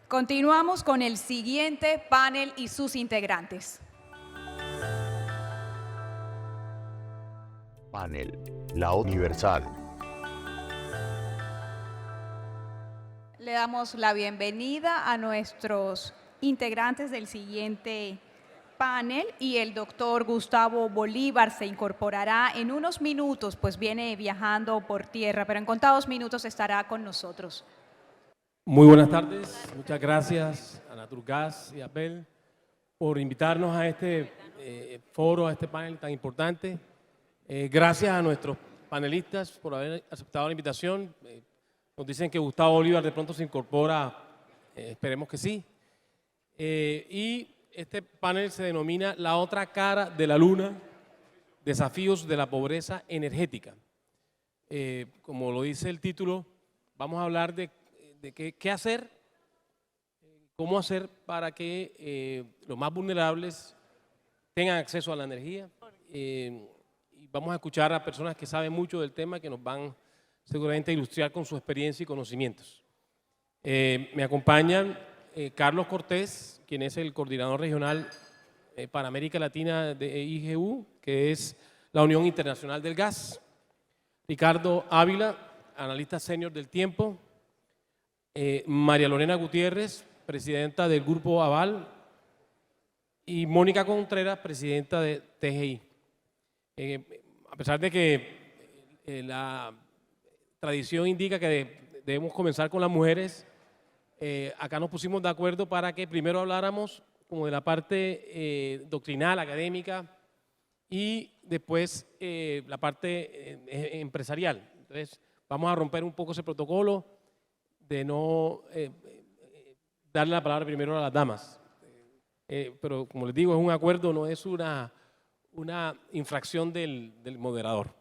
Continuamos con el siguiente panel y sus integrantes. Panel, la Universal. Le damos la bienvenida a nuestros integrantes del siguiente panel y el doctor Gustavo Bolívar se incorporará en unos minutos, pues viene viajando por tierra, pero en contados minutos estará con nosotros. Muy buenas tardes, muchas gracias a Naturgas y a Abel por invitarnos a este foro, a este panel tan importante. Gracias a nuestros panelistas por haber aceptado la invitación. Nos dicen que Gustavo Bolívar de pronto se incorpora, esperemos que sí. Y este panel se denomina La otra cara de la luna, desafíos de la pobreza energética. Como lo dice el título, vamos a hablar de qué hacer, cómo hacer para que los más vulnerables tengan acceso a la energía. Y vamos a escuchar a personas que saben mucho del tema, que nos van seguramente a ilustrar con su experiencia y conocimientos. Me acompañan Carlos Cortés, quien es el coordinador regional para América Latina de IGU, que es la Unión Internacional del Gas. Ricardo Ávila, analista senior del Tiempo. María Lorena Gutiérrez, presidenta del Grupo Aval, y Mónica Contreras, presidenta de TGI. A pesar de que la tradición indica que debemos comenzar con las mujeres, acá nos pusimos de acuerdo para que primero habláramos como de la parte doctrinal, académica, y después la parte empresarial. Entonces, vamos a romper un poco ese protocolo de no darle la palabra primero a las damas. Pero como les digo, es un acuerdo, no es una infracción del moderador.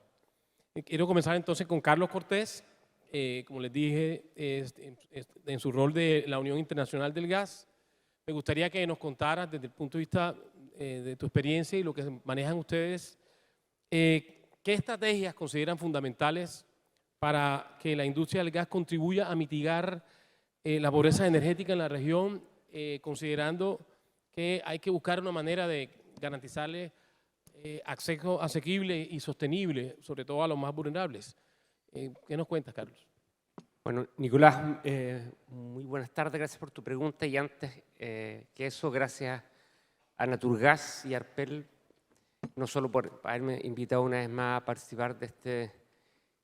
Quiero comenzar entonces con Carlos Cortés, como les dije, en su rol de la Unión Internacional del Gas. Me gustaría que nos contaras desde el punto de vista de tu experiencia y lo que manejan ustedes, qué estrategias consideran fundamentales para que la industria del gas contribuya a mitigar la pobreza energética en la región, considerando que hay que buscar una manera de garantizarle acceso asequible y sostenible, sobre todo a los más vulnerables. ¿Qué nos cuentas, Carlos? Bueno, Nicolás, muy buenas tardes, gracias por tu pregunta y antes que eso, gracias a Naturgas y a Arpel, no solo por haberme invitado una vez más a participar de este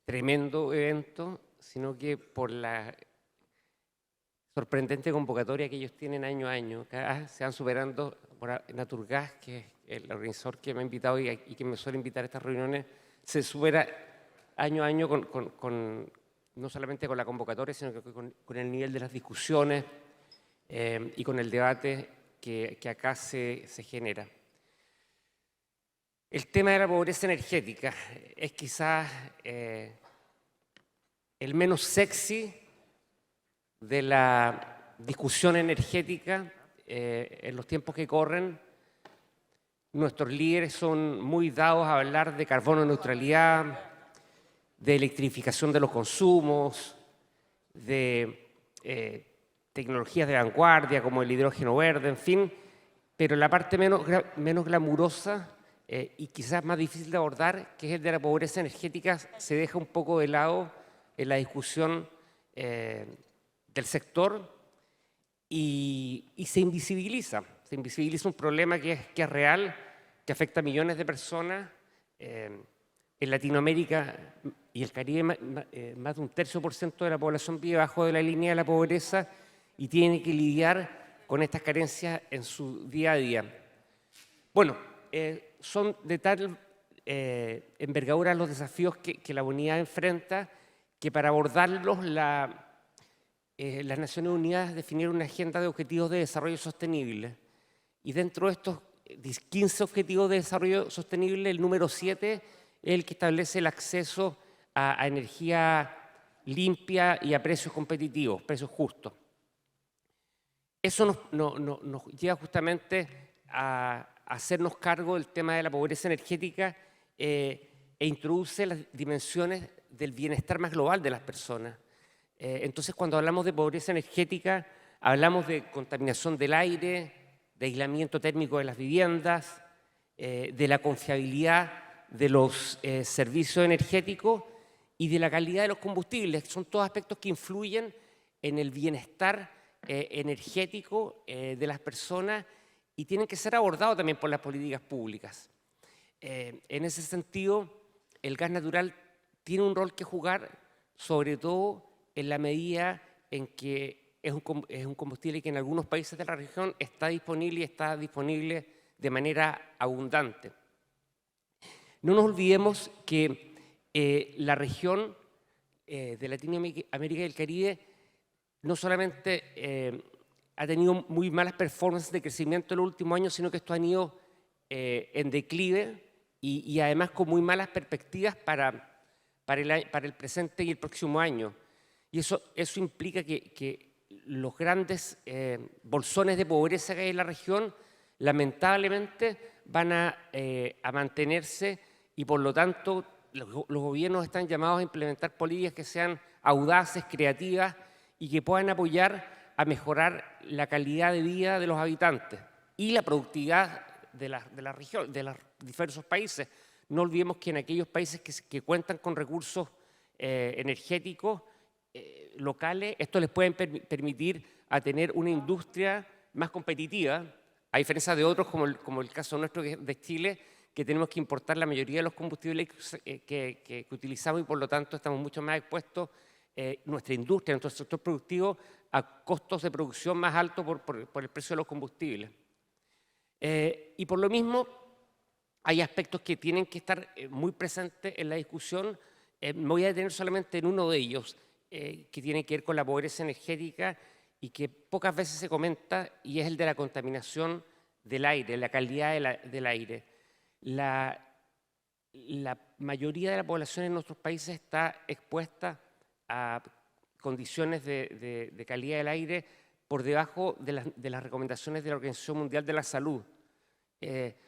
tremendo evento, sino que por la sorprendente convocatoria que ellos tienen año a año. Cada vez se van superando por Naturgas, que es el organizador que me ha invitado y que me suele invitar a estas reuniones, se supera año a año no solamente con la convocatoria, sino que con el nivel de las discusiones y con el debate que acá se genera. El tema de la pobreza energética es quizás el menos sexy de la discusión energética en los tiempos que corren. Nuestros líderes son muy dados a hablar de carbono neutralidad, de electrificación de los consumos, de tecnologías de vanguardia como el hidrógeno verde, en fin, pero la parte menos glamurosa y quizás más difícil de abordar, que es el de la pobreza energética, se deja un poco de lado en la discusión del sector y se invisibiliza un problema que es real, que afecta a millones de personas. En Latinoamérica y el Caribe, más de un 1/3% de la población vive bajo de la línea de la pobreza y tiene que lidiar con estas carencias en su día a día. Bueno, son de tal envergadura los desafíos que la humanidad enfrenta, que para abordarlos las Naciones Unidas definieron una agenda de objetivos de desarrollo sostenible. Y dentro de estos 15 objetivos de desarrollo sostenible, el número 7 es el que establece el acceso a energía limpia y a precios competitivos, precios justos. Eso nos lleva justamente a hacernos cargo del tema de la pobreza energética e introduce las dimensiones del bienestar más global de las personas. Entonces, cuando hablamos de pobreza energética, Hablamos de contaminación del aire, de aislamiento térmico de las viviendas, de la confiabilidad de los servicios energéticos y de la calidad de los combustibles. Son todos aspectos que influyen en el bienestar energético de las personas y tienen que ser abordados también por las políticas públicas. En ese sentido, el gas natural tiene un rol que jugar, sobre todo en la medida en que es un combustible que en algunos países de la región está disponible y está disponible de manera abundante. No nos olvidemos que la región de Latinoamérica y el Caribe no solamente ha tenido muy malas performances de crecimiento en los últimos años, sino que esto han ido en declive y además con muy malas perspectivas para el presente y el próximo año. Y eso implica que los grandes bolsones de pobreza que hay en la región lamentablemente van a mantenerse y por lo tanto los gobiernos están llamados a implementar políticas que sean audaces, creativas y que puedan apoyar a mejorar la calidad de vida de los habitantes y la productividad de la región, de los diversos países. No olvidemos que en aquellos países que cuentan con recursos energéticos locales, esto les puede permitir a tener una industria más competitiva, a diferencia de otros como el caso nuestro de Chile, que tenemos que importar la mayoría de los combustibles que utilizamos y por lo tanto estamos mucho más expuestos, nuestra industria, nuestro sector productivo, a costos de producción más altos por el precio de los combustibles. Y por lo mismo, hay aspectos que tienen que estar muy presentes en la discusión. Me voy a detener solamente en uno de ellos, que tiene que ver con la pobreza energética y que pocas veces se comenta, y es el de la contaminación del aire, la calidad del aire. La mayoría de la población en nuestros países está expuesta a condiciones de calidad del aire por debajo de las recomendaciones de la Organización Mundial de la Salud.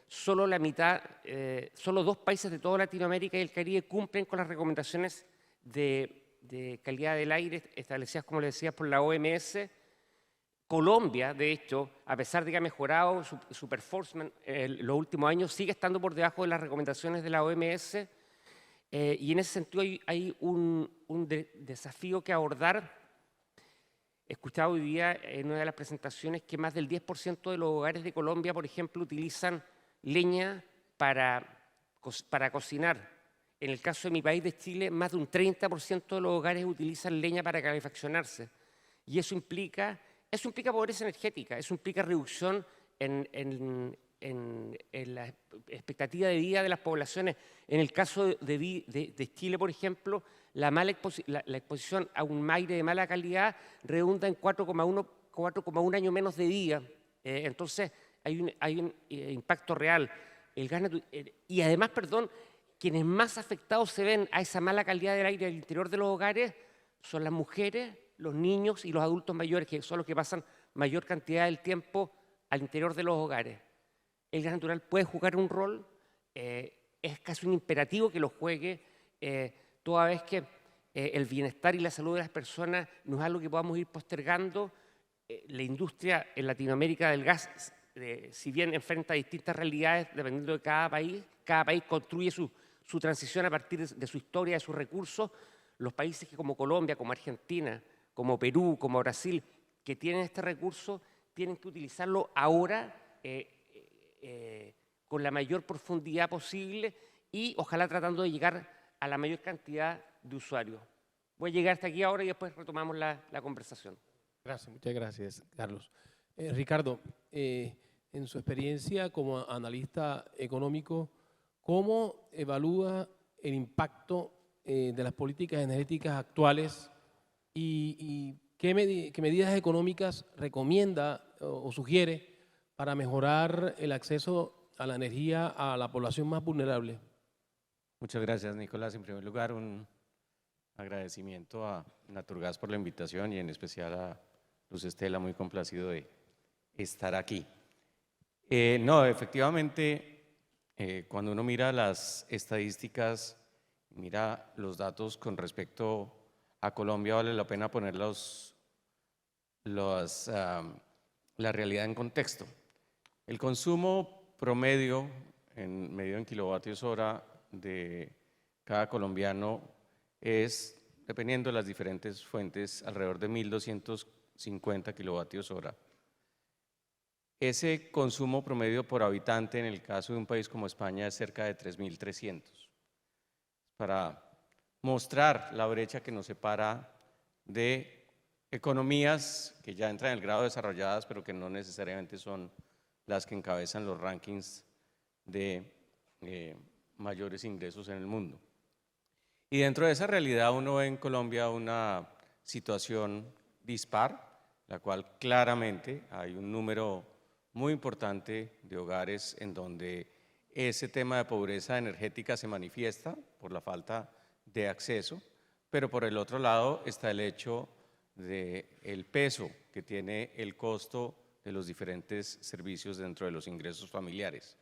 Solo la mitad, solo 2 países de toda Latinoamérica y el Caribe cumplen con las recomendaciones de calidad del aire establecidas, como les decía, por la OMS. Colombia, de hecho, a pesar de que ha mejorado su performance en los últimos años, sigue estando por debajo de las recomendaciones de la OMS. Y en ese sentido hay un desafío que abordar. He escuchado hoy día en una de las presentaciones que más del 10% de los hogares de Colombia, por ejemplo, utilizan leña para cocinar. En el caso de mi país, de Chile, más de un 30% de los hogares utilizan leña para calefaccionarse. Y eso implica pobreza energética, eso implica reducción en la expectativa de vida de las poblaciones. En el caso de Chile, por ejemplo, la exposición a un aire de mala calidad redunda en 4,1 años menos de vida. Entonces, hay un impacto real. Y además, quienes más afectados se ven a esa mala calidad del aire al interior de los hogares son las mujeres, los niños y los adultos mayores, que son los que pasan mayor cantidad del tiempo al interior de los hogares. El gas natural puede jugar un rol, es casi un imperativo que lo juegue, toda vez que el bienestar y la salud de las personas no es algo que podamos ir postergando. La industria en Latinoamérica del gas, si bien enfrenta distintas realidades dependiendo de cada país construye su transición a partir de su historia, de sus recursos. Los países que como Colombia, como Argentina, como Perú, como Brasil, que tienen este recurso, tienen que utilizarlo ahora con la mayor profundidad posible y ojalá tratando de llegar a la mayor cantidad de usuarios. Voy a llegar hasta aquí ahora y después retomamos la conversación. Gracias, muchas gracias, Carlos. Ricardo, en su experiencia como analista económico, ¿cómo evalúa el impacto de las políticas energéticas actuales y qué medidas económicas recomienda o sugiere para mejorar el acceso a la energía a la población más vulnerable? Muchas gracias, Nicolás. En primer lugar, un agradecimiento a Naturgas por la invitación y en especial a Luz Estela, muy complacido de estar aquí. No, efectivamente, cuando uno mira las estadísticas, mira los datos con respecto a Colombia, vale la pena poner los la realidad en contexto. El consumo promedio, medido en kilovatios hora de cada colombiano, es, dependiendo de las diferentes fuentes, alrededor de 1.250 kilovatios hora. Ese consumo promedio por habitante en el caso de un país como España es cerca de 3.300. Para mostrar la brecha que nos separa de economías que ya entran en el grado desarrolladas, pero que no necesariamente son las que encabezan los rankings de mayores ingresos en el mundo. Y dentro de esa realidad uno ve en Colombia una situación dispar, la cual claramente hay un número muy importante de hogares en donde ese tema de pobreza energética se manifiesta por la falta de acceso, pero por el otro lado está el hecho del peso que tiene el costo de los diferentes servicios dentro de los ingresos familiares.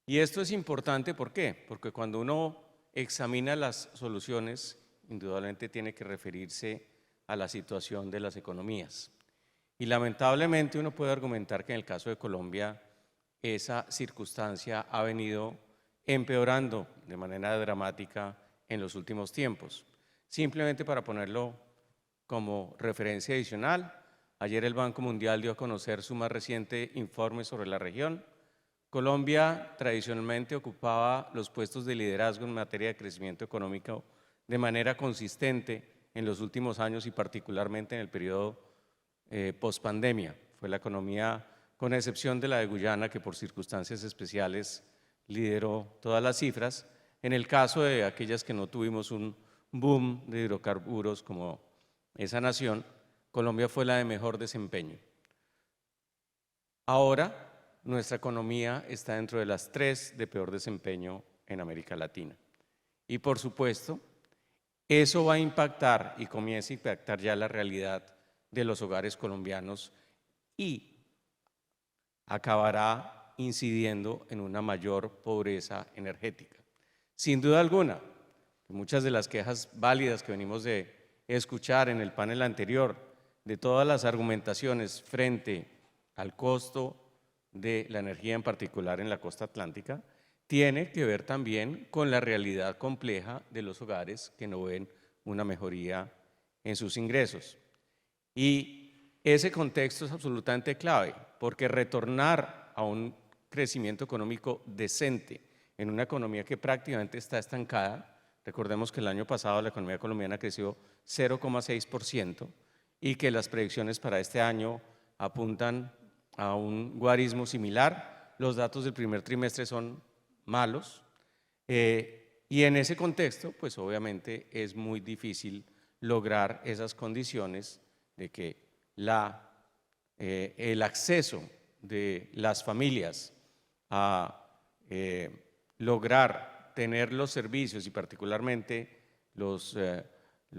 Y esto es importante, ¿por qué? Porque cuando uno examina las soluciones, indudablemente tiene que referirse a la situación de las economías. Y lamentablemente uno puede argumentar que en el caso de Colombia esa circunstancia ha venido empeorando de manera dramática en los últimos tiempos. Simplemente para ponerlo como referencia adicional, ayer el Banco Mundial dio a conocer su más reciente informe sobre la región. Colombia tradicionalmente ocupaba los puestos de liderazgo en materia de crecimiento económico de manera consistente en los últimos años y particularmente en el periodo pospandemia. Fue la economía, con excepción de la de Guyana, que por circunstancias especiales lideró todas las cifras. En el caso de aquellas que no tuvimos un boom de hidrocarburos como esa nación, Colombia fue la de mejor desempeño. Ahora, nuestra economía está dentro de las 3 de peor desempeño en América Latina. Y por supuesto, eso va a impactar y comienza a impactar ya la realidad de los hogares colombianos y acabará incidiendo en una mayor pobreza energética. Sin duda alguna, muchas de las quejas válidas que venimos de escuchar en el panel anterior, de todas las argumentaciones frente al costo de la energía, en particular en la costa atlántica, tiene que ver también con la realidad compleja de los hogares que no ven una mejoría en sus ingresos. Y ese contexto es absolutamente clave, porque retornar a un crecimiento económico decente en una economía que prácticamente está estancada, recordemos que el año pasado la economía colombiana creció 0,6% y que las predicciones para este año apuntan a un guarismo similar. Los datos del primer trimestre son malos y en ese contexto, pues obviamente es muy difícil lograr esas condiciones de que el acceso de las familias a lograr tener los servicios y particularmente los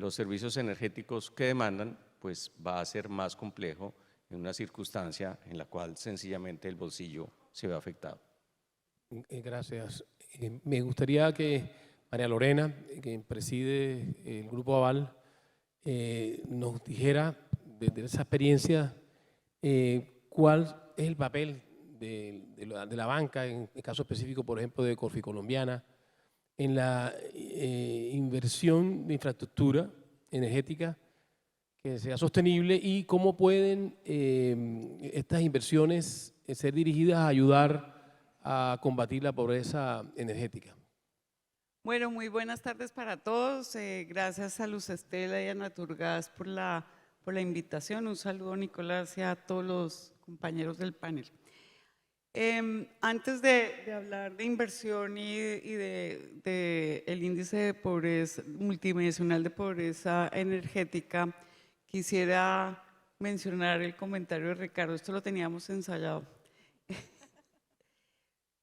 servicios energéticos que demandan, pues va a ser más complejo en una circunstancia en la cual sencillamente el bolsillo se ve afectado. Gracias. Me gustaría que María Lorena, que preside el Grupo Aval, nos dijera desde esa experiencia cuál es el papel de la banca, en el caso específico, por ejemplo, de Colombiana, en la inversión de infraestructura energética que sea sostenible y cómo pueden estas inversiones ser dirigidas a ayudar a combatir la pobreza energética. Bueno, muy buenas tardes para todos. Gracias a Luz Estela y a Naturgas por la invitación. Un saludo, Nicolás, y a todos los compañeros del panel. Antes de hablar de inversión y de el índice de pobreza multidimensional de pobreza energética, quisiera mencionar el comentario de Ricardo. Esto lo teníamos ensayado.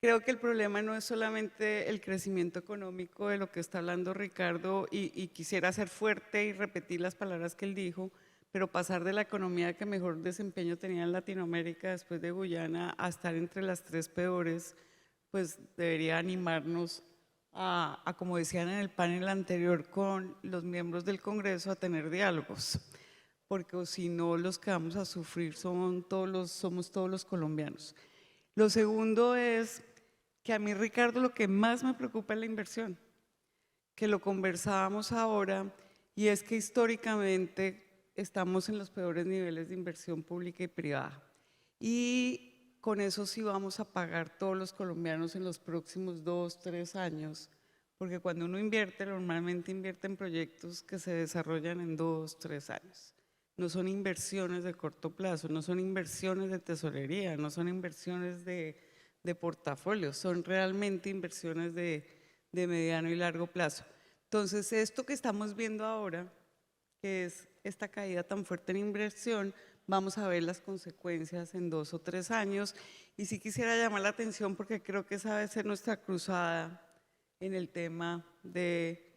Creo que el problema no es solamente el crecimiento económico de lo que está hablando Ricardo y quisiera ser fuerte y repetir las palabras que él dijo, pero pasar de la economía que mejor desempeño tenía en Latinoamérica después de Guyana a estar entre las 3 peores, pues debería animarnos a, como decían en el panel anterior con los miembros del Congreso, a tener diálogos. porque o si no los que vamos a sufrir somos todos los colombianos. Lo segundo es que a mí, Ricardo, lo que más me preocupa es la inversión, que lo conversábamos ahora, y es que históricamente estamos en los peores niveles de inversión pública y privada. Y con eso sí vamos a pagar todos los colombianos en los próximos 2, 3 años, porque cuando uno invierte, normalmente invierte en proyectos que se desarrollan en 2, 3 años. No son inversiones de corto plazo, no son inversiones de tesorería, no son inversiones de portafolios, son realmente inversiones de mediano y largo plazo. Entonces, esto que estamos viendo ahora, que es esta caída tan fuerte en inversión, vamos a ver las consecuencias en 2 o 3 años. Y sí quisiera llamar la atención porque creo que esa debe ser nuestra cruzada en el tema de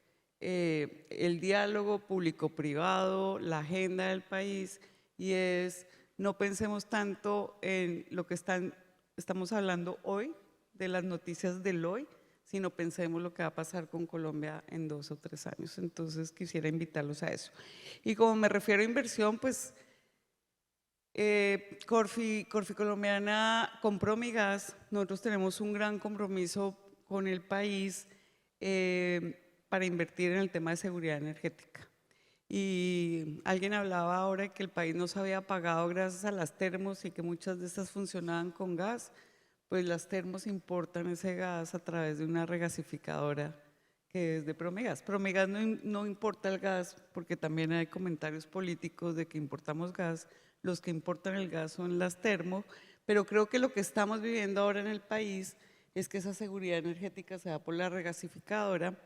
el diálogo público-privado, la agenda del país, y es no pensemos tanto en lo que estamos hablando hoy, de las noticias del hoy, sino pensemos lo que va a pasar con Colombia en 2 o 3 años. Entonces quisiera invitarlos a eso. Y como me refiero a inversión, pues Corfi Colombiana compró mi gas. Nosotros tenemos un gran compromiso con el país para invertir en el tema de seguridad energética. Y alguien hablaba ahora de que el país no se había pagado gracias a las termos y que muchas de estas funcionaban con gas. Pues las termos importan ese gas a través de una regasificadora que es de Promigas. Promigas no importa el gas, porque también hay comentarios políticos de que importamos gas. Los que importan el gas son las termos, pero creo que lo que estamos viviendo ahora en el país es que esa seguridad energética se da por la regasificadora.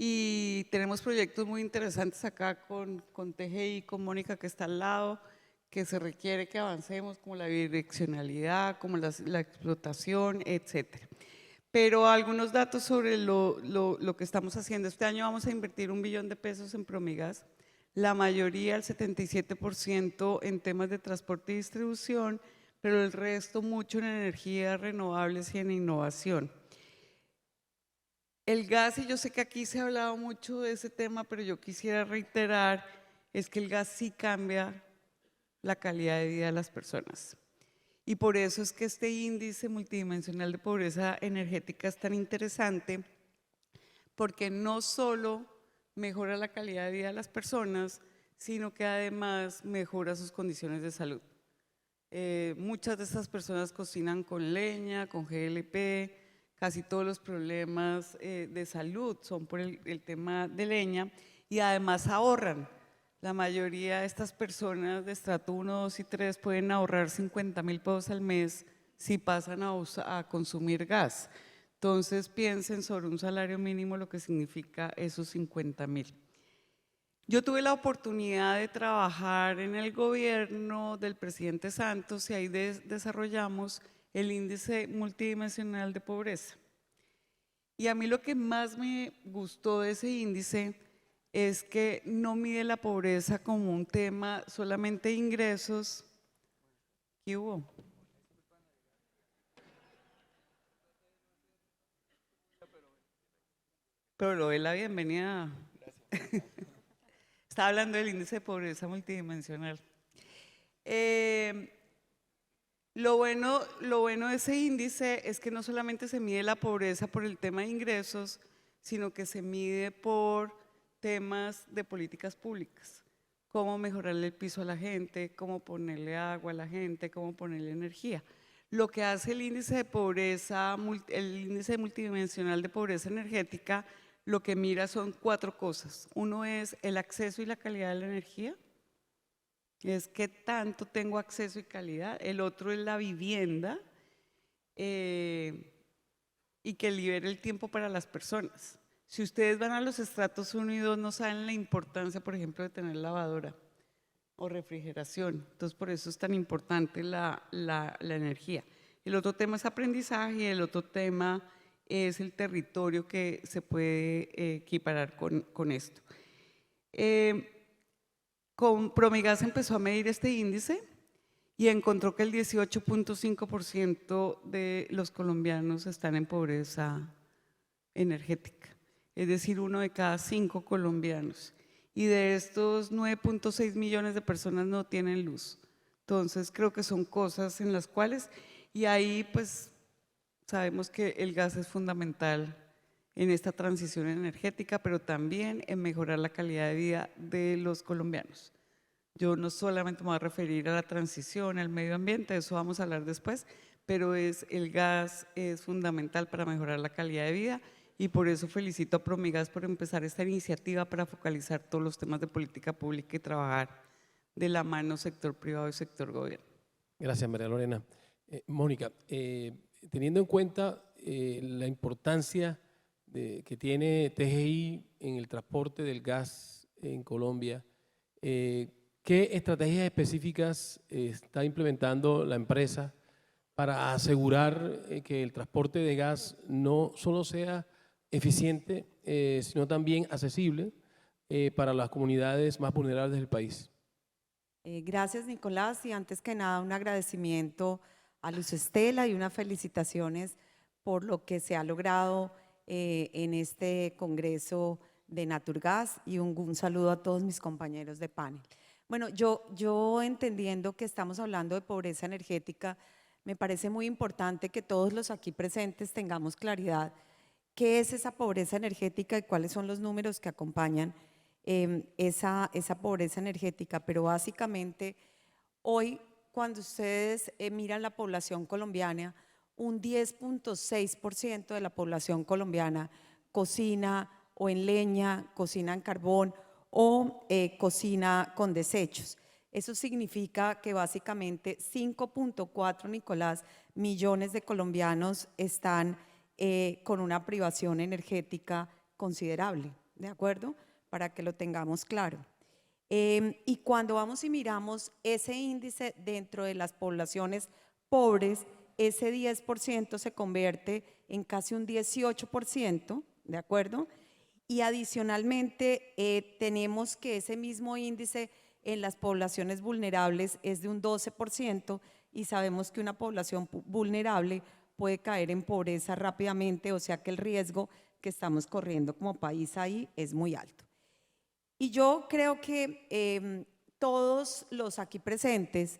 Y tenemos proyectos muy interesantes acá con TGI, con Mónica que está al lado, que se requiere que avancemos, como la bidireccionalidad, como la explotación, etcétera. Pero algunos datos sobre lo que estamos haciendo. Este año vamos a invertir $1 billón en Promigas, la mayoría, el 77% en temas de transporte y distribución, pero el resto mucho en energías renovables y en innovación. El gas, y yo sé que aquí se ha hablado mucho de ese tema, pero yo quisiera reiterar, es que el gas sí cambia la calidad de vida de las personas. Y por eso es que este índice multidimensional de pobreza energética es tan interesante, porque no solo mejora la calidad de vida de las personas, sino que además mejora sus condiciones de salud. Muchas de estas personas cocinan con leña, con GLP, casi todos los problemas de salud son por el tema de leña, y además ahorran. La mayoría de estas personas de estrato 1, 2 y 3 pueden ahorrar 50.000 pesos al mes si pasan a consumir gas. Entonces piensen sobre un salario mínimo lo que significa esos 50.000. Yo tuve la oportunidad de trabajar en el gobierno del presidente Santos y ahí desarrollamos el índice multidimensional de pobreza. Y a mí lo que más me gustó de ese índice es que no mide la pobreza como un tema solamente de ingresos. ¿Qué hubo? Pero lo doy la bienvenida. Estaba hablando del índice de pobreza multidimensional. Lo bueno de ese índice es que no solamente se mide la pobreza por el tema de ingresos, sino que se mide por temas de políticas públicas, cómo mejorarle el piso a la gente, cómo ponerle agua a la gente, cómo ponerle energía. Lo que hace el índice de pobreza, el índice multidimensional de pobreza energética, lo que mira son 4 cosas. Uno es el acceso y la calidad de la energía, es qué tanto tengo acceso y calidad. El otro es la vivienda y que libere el tiempo para las personas. Si ustedes van a los estratos 1 y 2 no saben la importancia, por ejemplo, de tener lavadora o refrigeración. Entonces, por eso es tan importante la energía. El otro tema es aprendizaje y el otro tema es el territorio que se puede equiparar con esto. Promigas empezó a medir este índice y encontró que el 18.5% de los colombianos están en pobreza energética. Es decir, 1 de cada 5 colombianos. y de estos 9.6 millones de personas no tienen luz. Entonces creo que son cosas en las cuales, y ahí pues sabemos que el gas es fundamental en esta transición energética, pero también en mejorar la calidad de vida de los colombianos. Yo no solamente me voy a referir a la transición, al medio ambiente, de eso vamos a hablar después, pero el gas es fundamental para mejorar la calidad de vida y por eso felicito a Promigas por empezar esta iniciativa para focalizar todos los temas de política pública y trabajar de la mano sector privado y sector gobierno. Gracias, María Lorena. Mónica, teniendo en cuenta la importancia que tiene TGI en el transporte del gas en Colombia, ¿qué estrategias específicas está implementando la empresa para asegurar que el transporte de gas no solo sea eficiente, sino también accesible para las comunidades más vulnerables del país? Gracias, Nicolás, y antes que nada un agradecimiento a Luz Estela y unas felicitaciones por lo que se ha logrado en este Congreso de Naturgas y un saludo a todos mis compañeros de panel. Bueno, yo entendiendo que estamos hablando de pobreza energética, me parece muy importante que todos los aquí presentes tengamos claridad qué es esa pobreza energética y cuáles son los números que acompañan esa pobreza energética, pero básicamente hoy cuando ustedes miran la población colombiana, un 10.6% de la población colombiana cocina o en leña, cocina en carbón o cocina con desechos. Eso significa que básicamente 5.4, Nicolás, millones de colombianos están con una privación energética considerable, ¿de acuerdo? Para que lo tengamos claro. Y cuando vamos y miramos ese índice dentro de las poblaciones pobres, ese 10% se convierte en casi un 18%, ¿de acuerdo? Y adicionalmente tenemos que ese mismo índice en las poblaciones vulnerables es de un 12% y sabemos que una población vulnerable puede caer en pobreza rápidamente, o sea que el riesgo que estamos corriendo como país ahí es muy alto. Y yo creo que todos los aquí presentes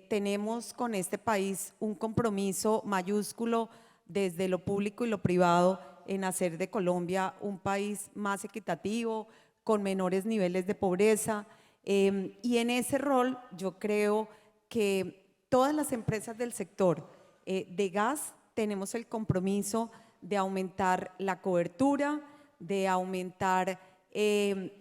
tenemos con este país un compromiso mayúsculo desde lo público y lo privado en hacer de Colombia un país más equitativo, con menores niveles de pobreza. Y en ese rol yo creo que todas las empresas del sector de gas tenemos el compromiso de aumentar la cobertura, de aumentar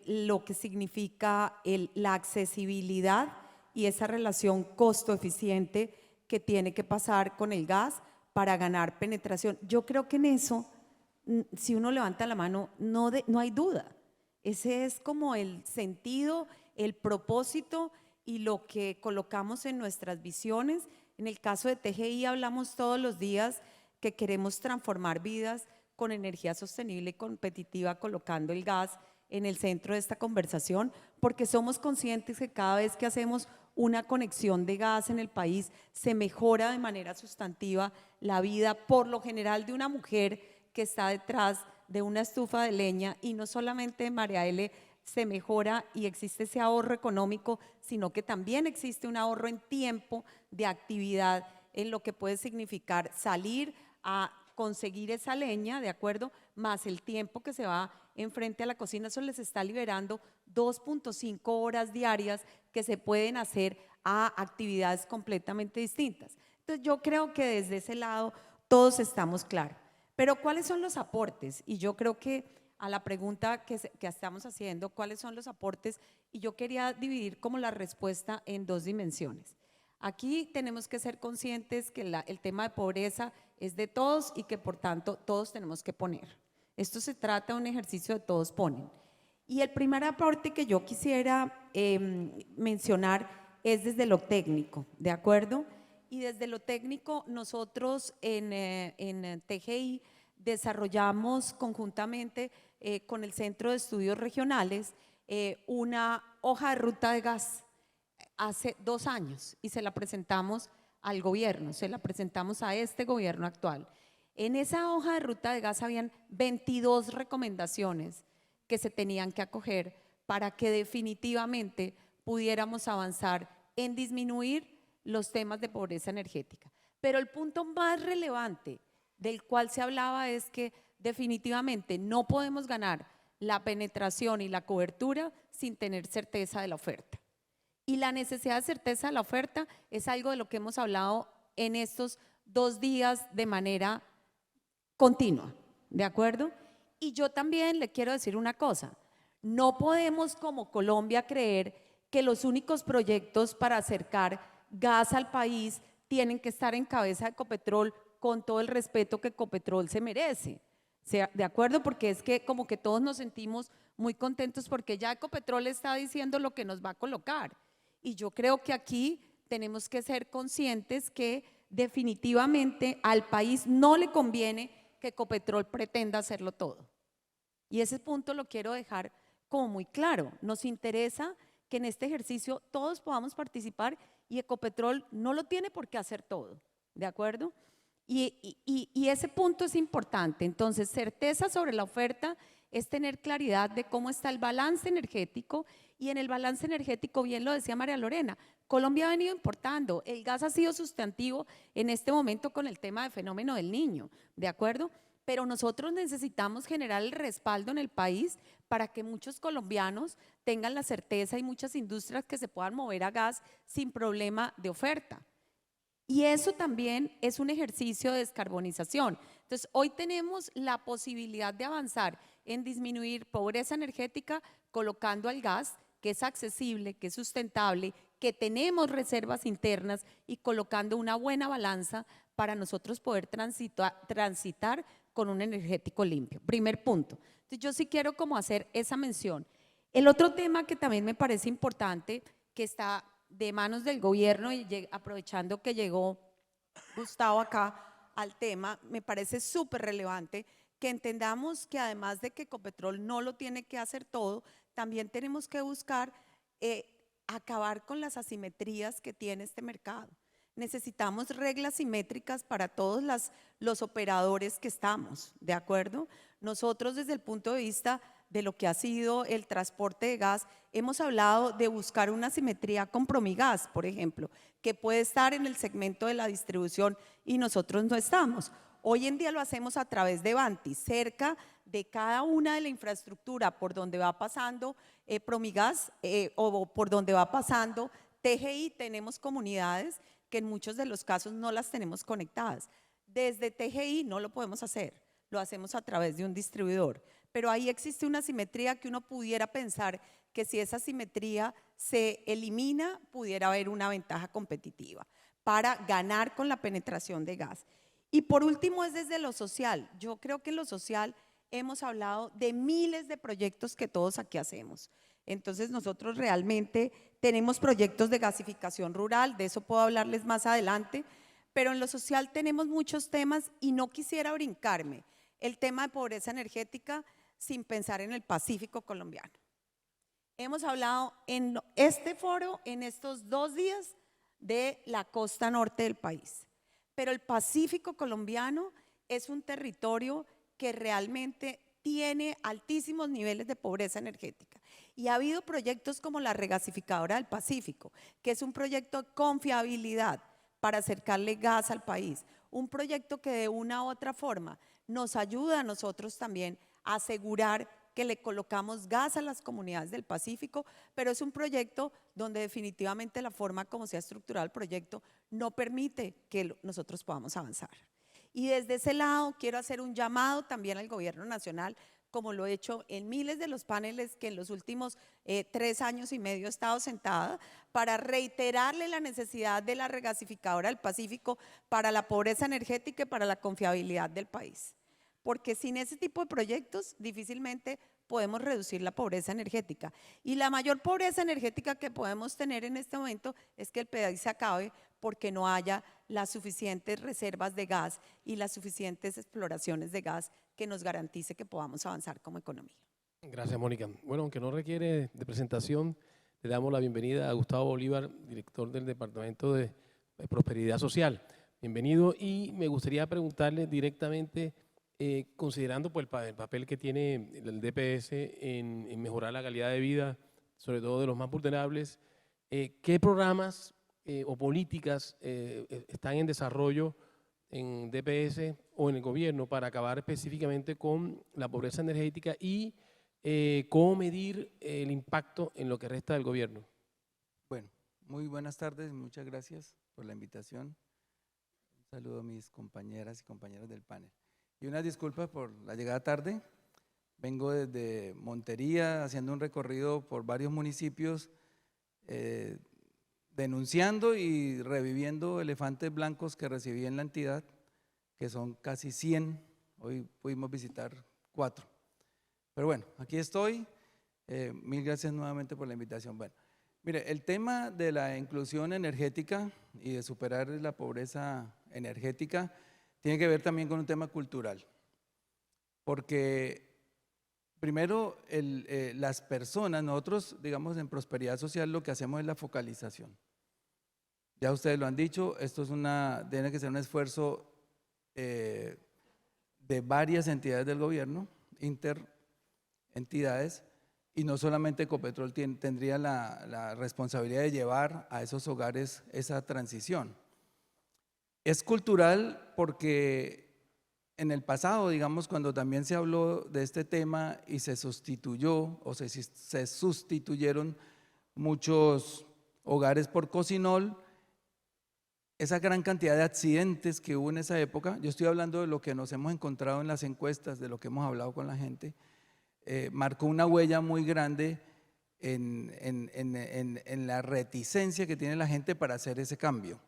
lo que significa la accesibilidad y esa relación costo-eficiente que tiene que pasar con el gas para ganar penetración. Yo creo que en eso, si uno levanta la mano, no hay duda. Ese es como el sentido, el propósito y lo que colocamos en nuestras visiones. En el caso de TGI hablamos todos los días que queremos transformar vidas con energía sostenible y competitiva, colocando el gas en el centro de esta conversación, porque somos conscientes que cada vez que hacemos una conexión de gas en el país se mejora de manera sustantiva la vida, por lo general, de una mujer que está detrás de una estufa de leña, y no solamente en María L. se mejora y existe ese ahorro económico, sino que también existe un ahorro en tiempo de actividad, en lo que puede significar salir a conseguir esa leña, ¿de acuerdo? Más el tiempo que se va enfrente a la cocina. Eso les está liberando 2.5 horas diarias que se pueden hacer a actividades completamente distintas. Entonces yo creo que desde ese lado todos estamos claros. Pero ¿cuáles son los aportes? Y yo creo que a la pregunta que estamos haciendo, ¿cuáles son los aportes? Y yo quería dividir como la respuesta en dos dimensiones. Aquí tenemos que ser conscientes que el tema de pobreza es de todos y que por tanto todos tenemos que poner. Esto se trata de un ejercicio de todos ponen. Y el primer aporte que yo quisiera mencionar es desde lo técnico, ¿de acuerdo? Y desde lo técnico nosotros en TGI desarrollamos conjuntamente con el Centro de Estudios Regionales una hoja de ruta de gas hace 2 años y se la presentamos al gobierno, se la presentamos a este gobierno actual. En esa hoja de ruta de gas habían 22 recomendaciones que se tenían que acoger para que definitivamente pudiéramos avanzar en disminuir los temas de pobreza energética. Pero el punto más relevante del cual se hablaba es que definitivamente no podemos ganar la penetración y la cobertura sin tener certeza de la oferta. Y la necesidad de certeza de la oferta es algo de lo que hemos hablado en estos 2 días de manera continua, ¿de acuerdo? Y yo también le quiero decir una cosa, no podemos como Colombia creer que los únicos proyectos para acercar gas al país tienen que estar en cabeza de Ecopetrol con todo el respeto que Ecopetrol se merece. ¿De acuerdo? Porque es que como que todos nos sentimos muy contentos porque ya Ecopetrol está diciendo lo que nos va a colocar. Y yo creo que aquí tenemos que ser conscientes que definitivamente al país no le conviene que Ecopetrol pretenda hacerlo todo. Y ese punto lo quiero dejar como muy claro. Nos interesa que en este ejercicio todos podamos participar y Ecopetrol no lo tiene por qué hacer todo, ¿de acuerdo? Y ese punto es importante. Entonces, certeza sobre la oferta es tener claridad de cómo está el balance energético y en el balance energético, bien lo decía María Lorena, Colombia ha venido importando, el gas ha sido sustantivo en este momento con el tema del fenómeno del Niño, ¿de acuerdo? Pero nosotros necesitamos generar el respaldo en el país para que muchos colombianos tengan la certeza y muchas industrias que se puedan mover a gas sin problema de oferta. Y eso también es un ejercicio de descarbonización. Entonces, hoy tenemos la posibilidad de avanzar en disminuir pobreza energética colocando al gas, que es accesible, que es sustentable, que tenemos reservas internas y colocando una buena balanza para nosotros poder transitar con un energético limpio. Primer punto. Entonces, yo sí quiero como hacer esa mención. El otro tema que también me parece importante, que está de manos del gobierno y aprovechando que llegó Gustavo acá al tema, me parece súper relevante que entendamos que además de que Ecopetrol no lo tiene que hacer todo, también tenemos que buscar acabar con las asimetrías que tiene este mercado. Necesitamos reglas simétricas para todos los operadores que estamos, ¿de acuerdo? Nosotros desde el punto de vista de lo que ha sido el transporte de gas, hemos hablado de buscar una simetría con Promigas, por ejemplo, que puede estar en el segmento de la distribución y nosotros no estamos. Hoy en día lo hacemos a través de Vanti, cerca de cada una de la infraestructura por donde va pasando Promigas o por donde va pasando TGI, tenemos comunidades que en muchos de los casos no las tenemos conectadas. Desde TGI no lo podemos hacer, lo hacemos a través de un distribuidor. Pero ahí existe una simetría que uno pudiera pensar que si esa simetría se elimina, pudiera haber una ventaja competitiva para ganar con la penetración de gas. Y por último es desde lo social. Yo creo que en lo social hemos hablado de miles de proyectos que todos aquí hacemos. Entonces nosotros realmente tenemos proyectos de gasificación rural, de eso puedo hablarles más adelante, pero en lo social tenemos muchos temas y no quisiera brincarme el tema de pobreza energética sin pensar en el Pacífico colombiano. Hemos hablado en este foro, en estos 2 días, de la costa norte del país, pero el Pacífico colombiano es un territorio que realmente tiene altísimos niveles de pobreza energética. Y ha habido proyectos como la regasificadora del Pacífico, que es un proyecto de confiabilidad para acercarle gas al país, un proyecto que de una u otra forma nos ayuda a nosotros también a asegurar que le colocamos gas a las comunidades del Pacífico, pero es un proyecto donde definitivamente la forma como se ha estructurado el proyecto no permite que nosotros podamos avanzar. Y desde ese lado quiero hacer un llamado también al gobierno nacional, como lo he hecho en miles de los paneles que en los últimos 3 años y medio he estado sentada, para reiterarle la necesidad de la regasificadora del Pacífico para la pobreza energética y para la confiabilidad del país. Porque sin ese tipo de proyectos difícilmente podemos reducir la pobreza energética. Y la mayor pobreza energética que podemos tener en este momento es que el país se acabe porque no haya las suficientes reservas de gas y las suficientes exploraciones de gas que nos garantice que podamos avanzar como economía. Gracias, Mónica. Bueno, aunque no requiere de presentación, le damos la bienvenida a Gustavo Bolívar, director del Departamento de Prosperidad Social. Bienvenido, y me gustaría preguntarle directamente considerando pues, el papel que tiene el DPS en mejorar la calidad de vida, sobre todo de los más vulnerables, ¿qué programas o políticas están en desarrollo en DPS o en el gobierno para acabar específicamente con la pobreza energética y cómo medir el impacto en lo que resta del gobierno? Bueno, muy buenas tardes y muchas gracias por la invitación. Un saludo a mis compañeras y compañeros del panel. Y unas disculpas por la llegada tarde. Vengo desde Montería haciendo un recorrido por varios municipios, denunciando y reviviendo elefantes blancos que recibí en la entidad, que son casi 100. Hoy pudimos visitar 4. Pero bueno, aquí estoy. Mil gracias nuevamente por la invitación. Bueno, mire, el tema de la inclusión energética y de superar la pobreza energética tiene que ver también con un tema cultural, porque primero las personas, nosotros digamos en Prosperidad Social lo que hacemos es la focalización. Ya ustedes lo han dicho, esto es tiene que ser un esfuerzo de varias entidades del gobierno, interentidades, y no solamente Ecopetrol tendría la responsabilidad de llevar a esos hogares esa transición. Es cultural porque en el pasado, digamos, cuando también se habló de este tema y se sustituyó o se sustituyeron muchos hogares por cocinol, esa gran cantidad de accidentes que hubo en esa época, yo estoy hablando de lo que nos hemos encontrado en las encuestas, de lo que hemos hablado con la gente, marcó una huella muy grande en la reticencia que tiene la gente para hacer ese cambio.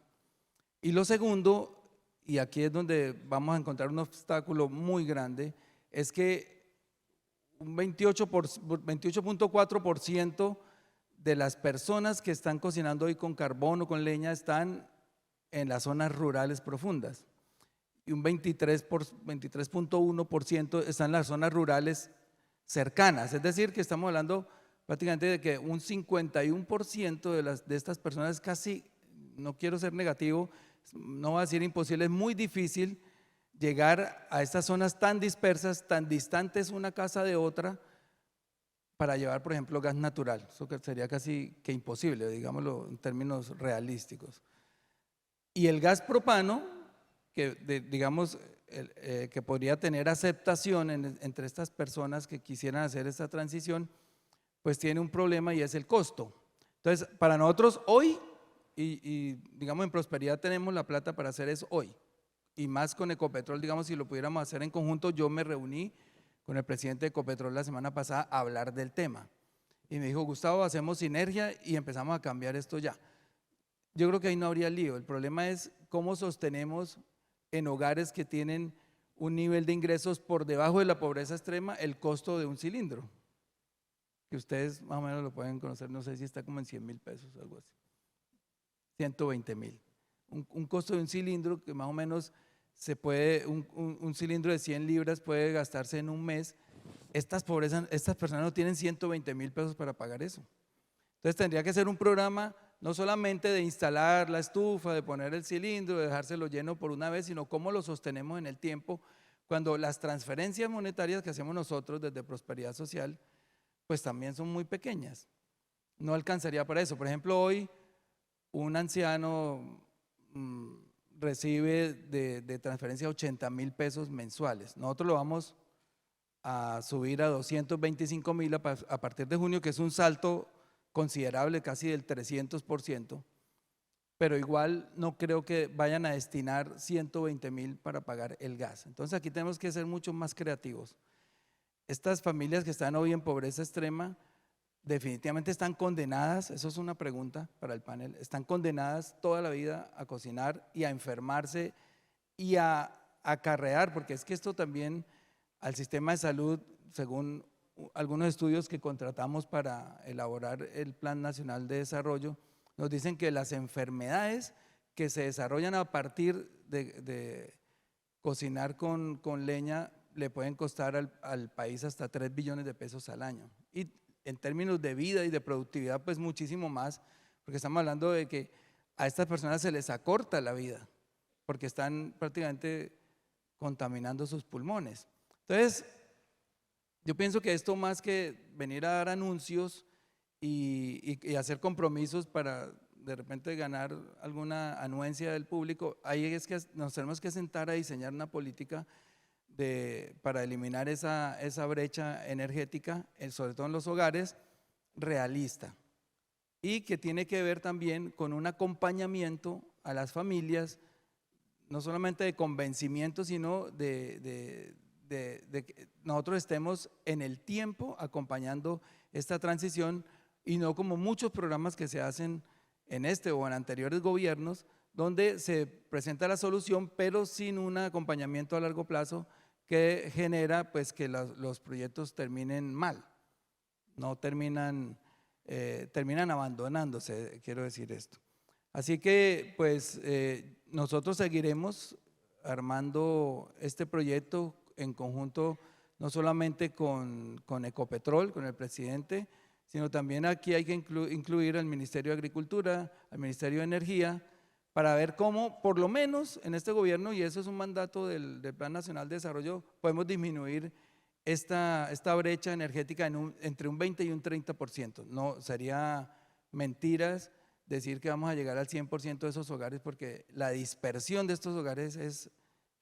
Y lo segundo, y aquí es donde vamos a encontrar un obstáculo muy grande, es que un 28.4% de las personas que están cocinando hoy con carbón o con leña están en las zonas rurales profundas y un 23.1% están en las zonas rurales cercanas, es decir, que estamos hablando prácticamente de que un 51% de estas personas, casi, no quiero ser negativo, no voy a decir imposible, es muy difícil llegar a estas zonas tan dispersas, tan distantes una casa de otra, para llevar, por ejemplo, gas natural. Eso sería casi que imposible, digámoslo en términos realísticos. Y el gas propano, que digamos que podría tener aceptación entre estas personas que quisieran hacer esta transición, pues tiene un problema y es el costo. Entonces, para nosotros hoy, y digamos en Prosperidad tenemos la plata para hacer eso hoy, y más con Ecopetrol, digamos, si lo pudiéramos hacer en conjunto. Yo me reuní con el presidente de Ecopetrol la semana pasada a hablar del tema, y me dijo: Gustavo, hacemos sinergia y empezamos a cambiar esto ya. Yo creo que ahí no habría lío. El problema es cómo sostenemos en hogares que tienen un nivel de ingresos por debajo de la pobreza extrema el costo de un cilindro, que ustedes más o menos lo pueden conocer, no sé si está como en 100.000 pesos, algo así, 120.000. Un costo de un cilindro que más o menos se puede, un cilindro de 100 libras puede gastarse en un mes. Estas personas no tienen 120.000 pesos para pagar eso. Entonces tendría que ser un programa no solamente de instalar la estufa, de poner el cilindro, de dejárselo lleno por una vez, sino cómo lo sostenemos en el tiempo, cuando las transferencias monetarias que hacemos nosotros desde Prosperidad Social, pues también son muy pequeñas. No alcanzaría para eso. Por ejemplo, hoy un anciano recibe de transferencia 80.000 pesos mensuales. Nosotros lo vamos a subir a 225.000 a partir de junio, que es un salto considerable, casi del 300%, pero igual no creo que vayan a destinar 120.000 para pagar el gas. Entonces aquí tenemos que ser mucho más creativos. Estas familias que están hoy en pobreza extrema definitivamente están condenadas, eso es una pregunta para el panel, están condenadas toda la vida a cocinar y a enfermarse y a acarrear, porque es que esto también al sistema de salud, según algunos estudios que contratamos para elaborar el Plan Nacional de Desarrollo, nos dicen que las enfermedades que se desarrollan a partir de cocinar con leña le pueden costar al país hasta 3 billones de pesos al año. Y en términos de vida y de productividad, pues muchísimo más, porque estamos hablando de que a estas personas se les acorta la vida, porque están prácticamente contaminando sus pulmones. Entonces, yo pienso que esto más que venir a dar anuncios y hacer compromisos para de repente ganar alguna anuencia del público, ahí es que nos tenemos que sentar a diseñar una política para eliminar esa brecha energética, sobre todo en los hogares, realista. Y que tiene que ver también con un acompañamiento a las familias, no solamente de convencimiento, sino de que nosotros estemos en el tiempo acompañando esta transición y no como muchos programas que se hacen en este o en anteriores gobiernos, donde se presenta la solución pero sin un acompañamiento a largo plazo que genera pues que los proyectos terminen mal, no terminan abandonándose, quiero decir esto. Así que pues nosotros seguiremos armando este proyecto en conjunto no solamente con Ecopetrol, con el presidente, sino también aquí hay que incluir al Ministerio de Agricultura, al Ministerio de Energía, para ver cómo, por lo menos en este gobierno, y eso es un mandato del Plan Nacional de Desarrollo, podemos disminuir esta brecha energética entre un 20 y un 30%. No, sería mentiras decir que vamos a llegar al 100% de esos hogares, porque la dispersión de estos hogares es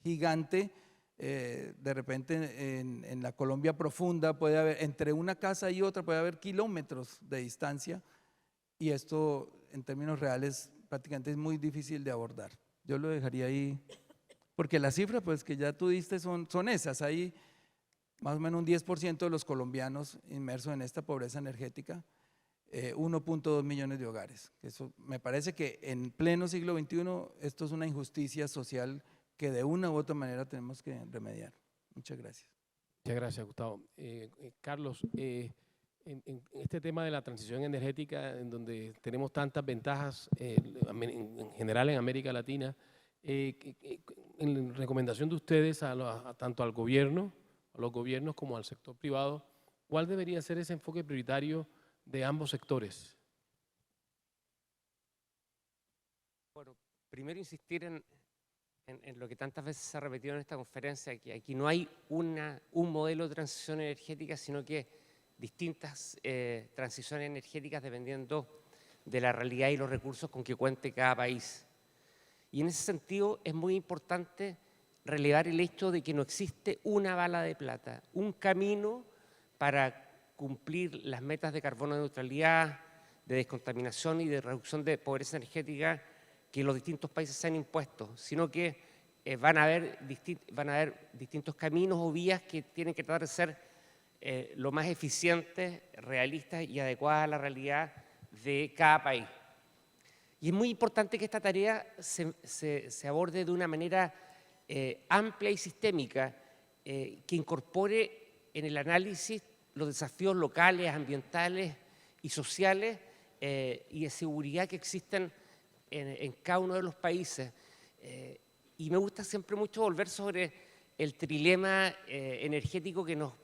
gigante. De repente en la Colombia profunda puede haber, entre una casa y otra puede haber kilómetros de distancia, y esto en términos reales prácticamente es muy difícil de abordar. Yo lo dejaría ahí, porque las cifras pues que ya tú diste son esas. Hay más o menos un 10% de los colombianos inmersos en esta pobreza energética, 1.2 millones de hogares. Eso me parece que en pleno siglo XXI esto es una injusticia social que de una u otra manera tenemos que remediar. Muchas gracias. Muchas gracias, Gustavo. Carlos, en este tema de la transición energética, en donde tenemos tantas ventajas en general en América Latina, en recomendación de ustedes tanto al gobierno, a los gobiernos como al sector privado, ¿cuál debería ser ese enfoque prioritario de ambos sectores? Bueno, primero insistir en lo que tantas veces se ha repetido en esta conferencia, que aquí no hay un modelo de transición energética, sino que distintas transiciones energéticas dependiendo de la realidad y los recursos con que cuente cada país. Y en ese sentido es muy importante relevar el hecho de que no existe una bala de plata, un camino para cumplir las metas de carbono neutralidad, de descontaminación y de reducción de pobreza energética que los distintos países se han impuesto, sino que van a haber distintos caminos o vías que tienen que tratar de ser lo más eficientes, realistas y adecuadas a la realidad de cada país. Y es muy importante que esta tarea se aborde de una manera amplia y sistémica, que incorpore en el análisis los desafíos locales, ambientales y sociales y de seguridad que existen en cada uno de los países. Y me gusta siempre mucho volver sobre el trilema energético que nos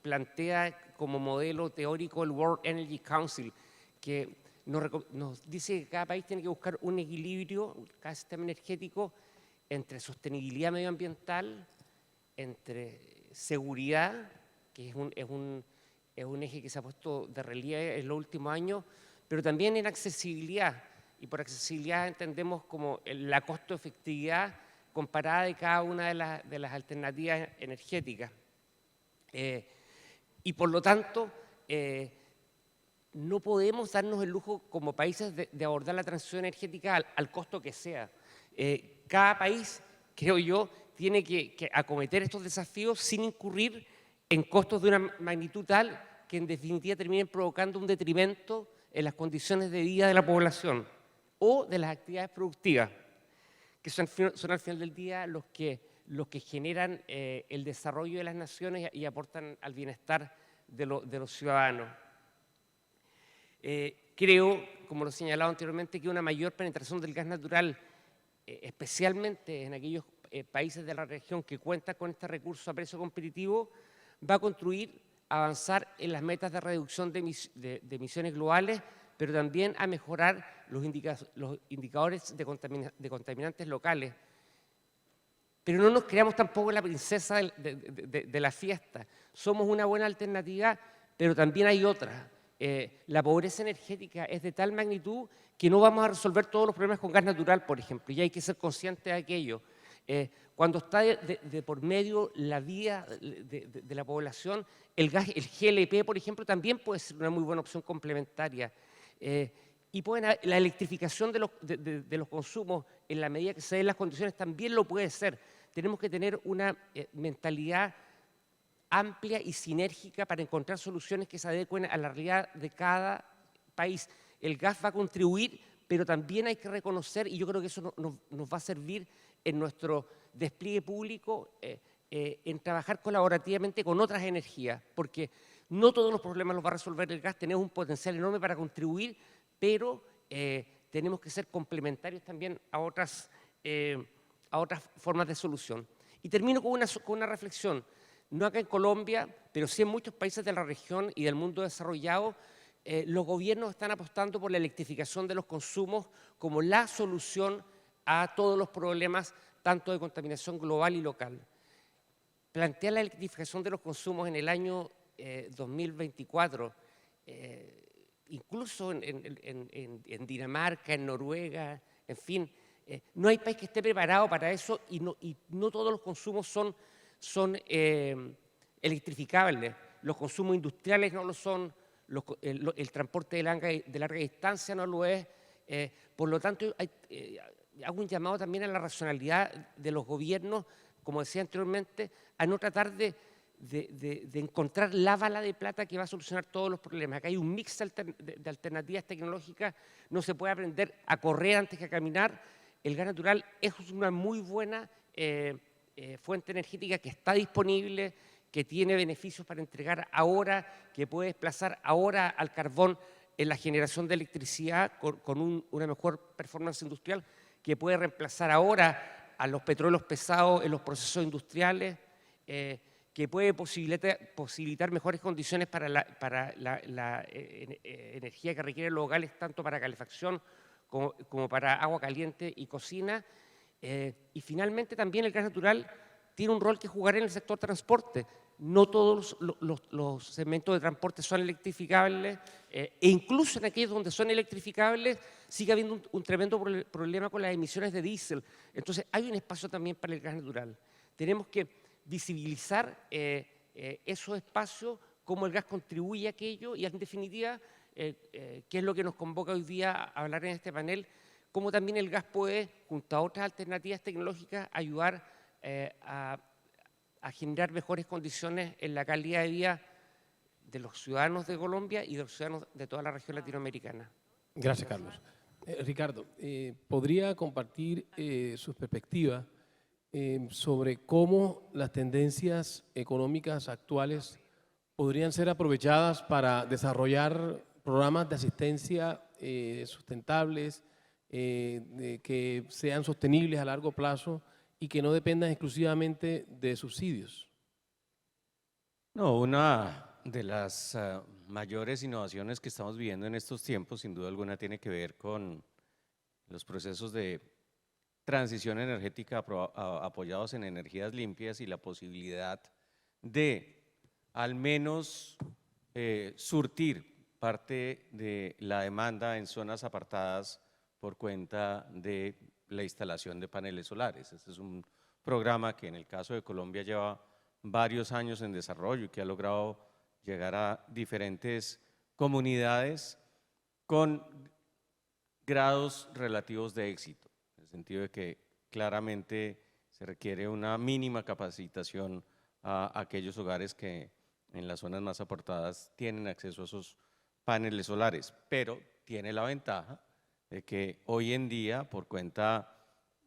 plantea como modelo teórico el World Energy Council, que nos dice que cada país tiene que buscar un equilibrio, cada sistema energético, entre sostenibilidad medioambiental, entre seguridad, que es un eje que se ha puesto de relieve en los últimos años, pero también en accesibilidad. Y por accesibilidad entendemos como la costo-efectividad comparada de cada una de las alternativas energéticas. Y por lo tanto, no podemos darnos el lujo como países de abordar la transición energética al costo que sea. Cada país, creo yo, tiene que acometer estos desafíos sin incurrir en costos de una magnitud tal que en definitiva terminen provocando un detrimento en las condiciones de vida de la población o de las actividades productivas, que son al final del día los que generan el desarrollo de las naciones y aportan al bienestar de los ciudadanos. Creo, como lo he señalado anteriormente, que una mayor penetración del gas natural, especialmente en aquellos países de la región que cuentan con este recurso a precio competitivo, va a contribuir a avanzar en las metas de reducción de emisiones globales, pero también a mejorar los indicadores de contaminantes locales. pero no nos creamos tampoco la princesa de la fiesta. Somos una buena alternativa, pero también hay otra. La pobreza energética es de tal magnitud que no vamos a resolver todos los problemas con gas natural, por ejemplo, y hay que ser conscientes de aquello. Cuando está de por medio la vida de la población, el GLP, por ejemplo, también puede ser una muy buena opción complementaria. Y la electrificación de los consumos, en la medida que se den las condiciones, también lo puede ser. Tenemos que tener una mentalidad amplia y sinérgica para encontrar soluciones que se adecuen a la realidad de cada país. El gas va a contribuir, pero también hay que reconocer, y yo creo que eso nos va a servir en nuestro despliegue público, en trabajar colaborativamente con otras energías, porque no todos los problemas los va a resolver el gas, tenemos un potencial enorme para contribuir, pero tenemos que ser complementarios también a otras formas de solución. Y termino con una reflexión. No acá en Colombia, pero sí en muchos países de la región y del mundo desarrollado, los gobiernos están apostando por la electrificación de los consumos como la solución a todos los problemas, tanto de contaminación global y local. Plantear la electrificación de los consumos en el año 2024, incluso en Dinamarca, en Noruega, en fin, no hay país que esté preparado para eso y no todos los consumos son electrificables. Los consumos industriales no lo son, el transporte de larga distancia no lo es. Por lo tanto, hago un llamado también a la racionalidad de los gobiernos, como decía anteriormente, a no tratar de encontrar la bala de plata que va a solucionar todos los problemas. Acá hay un mix de alternativas tecnológicas, no se puede aprender a correr antes que a caminar. El gas natural es una muy buena fuente energética que está disponible, que tiene beneficios para entregar ahora, que puede desplazar ahora al carbón en la generación de electricidad con una mejor performance industrial, que puede reemplazar ahora a los petróleos pesados en los procesos industriales, que puede posibilitar mejores condiciones para la energía que requieren los hogares, tanto para calefacción como para agua caliente y cocina. Y finalmente también el gas natural tiene un rol que jugar en el sector transporte. No todos los segmentos de transporte son electrificables, e incluso en aquellos donde son electrificables sigue habiendo un tremendo problema con las emisiones de diésel. Entonces hay un espacio también para el gas natural. Tenemos que visibilizar esos espacios, cómo el gas contribuye a aquello y en definitiva, qué es lo que nos convoca hoy día a hablar en este panel, cómo también el gas puede, junto a otras alternativas tecnológicas, ayudar a generar mejores condiciones en la calidad de vida de los ciudadanos de Colombia y de los ciudadanos de toda la región latinoamericana. Gracias, Carlos. Ricardo, ¿podría compartir sus perspectivas sobre cómo las tendencias económicas actuales podrían ser aprovechadas para desarrollar programas de asistencia sustentables, que sean sostenibles a largo plazo y que no dependan exclusivamente de subsidios? No, una de las mayores innovaciones que estamos viviendo en estos tiempos, sin duda alguna, tiene que ver con los procesos de transición energética apoyados en energías limpias y la posibilidad de al menos surtir parte de la demanda en zonas apartadas por cuenta de la instalación de paneles solares. Este es un programa que en el caso de Colombia lleva varios años en desarrollo y que ha logrado llegar a diferentes comunidades con grados relativos de éxito, en el sentido de que claramente se requiere una mínima capacitación a aquellos hogares que en las zonas más apartadas tienen acceso a esos paneles solares, pero tiene la ventaja de que hoy en día, por cuenta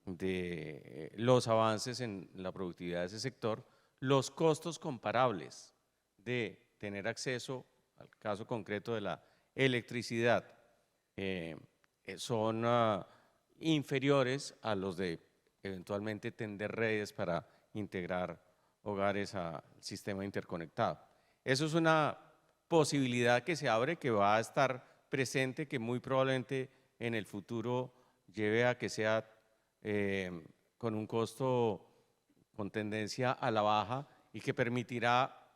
de los avances en la productividad de ese sector, los costos comparables de tener acceso al caso concreto de la electricidad son inferiores a los de eventualmente tender redes para integrar hogares al sistema interconectado. Eso es una posibilidad que se abre, que va a estar presente, que muy probablemente en el futuro lleve a que sea con un costo con tendencia a la baja y que permitirá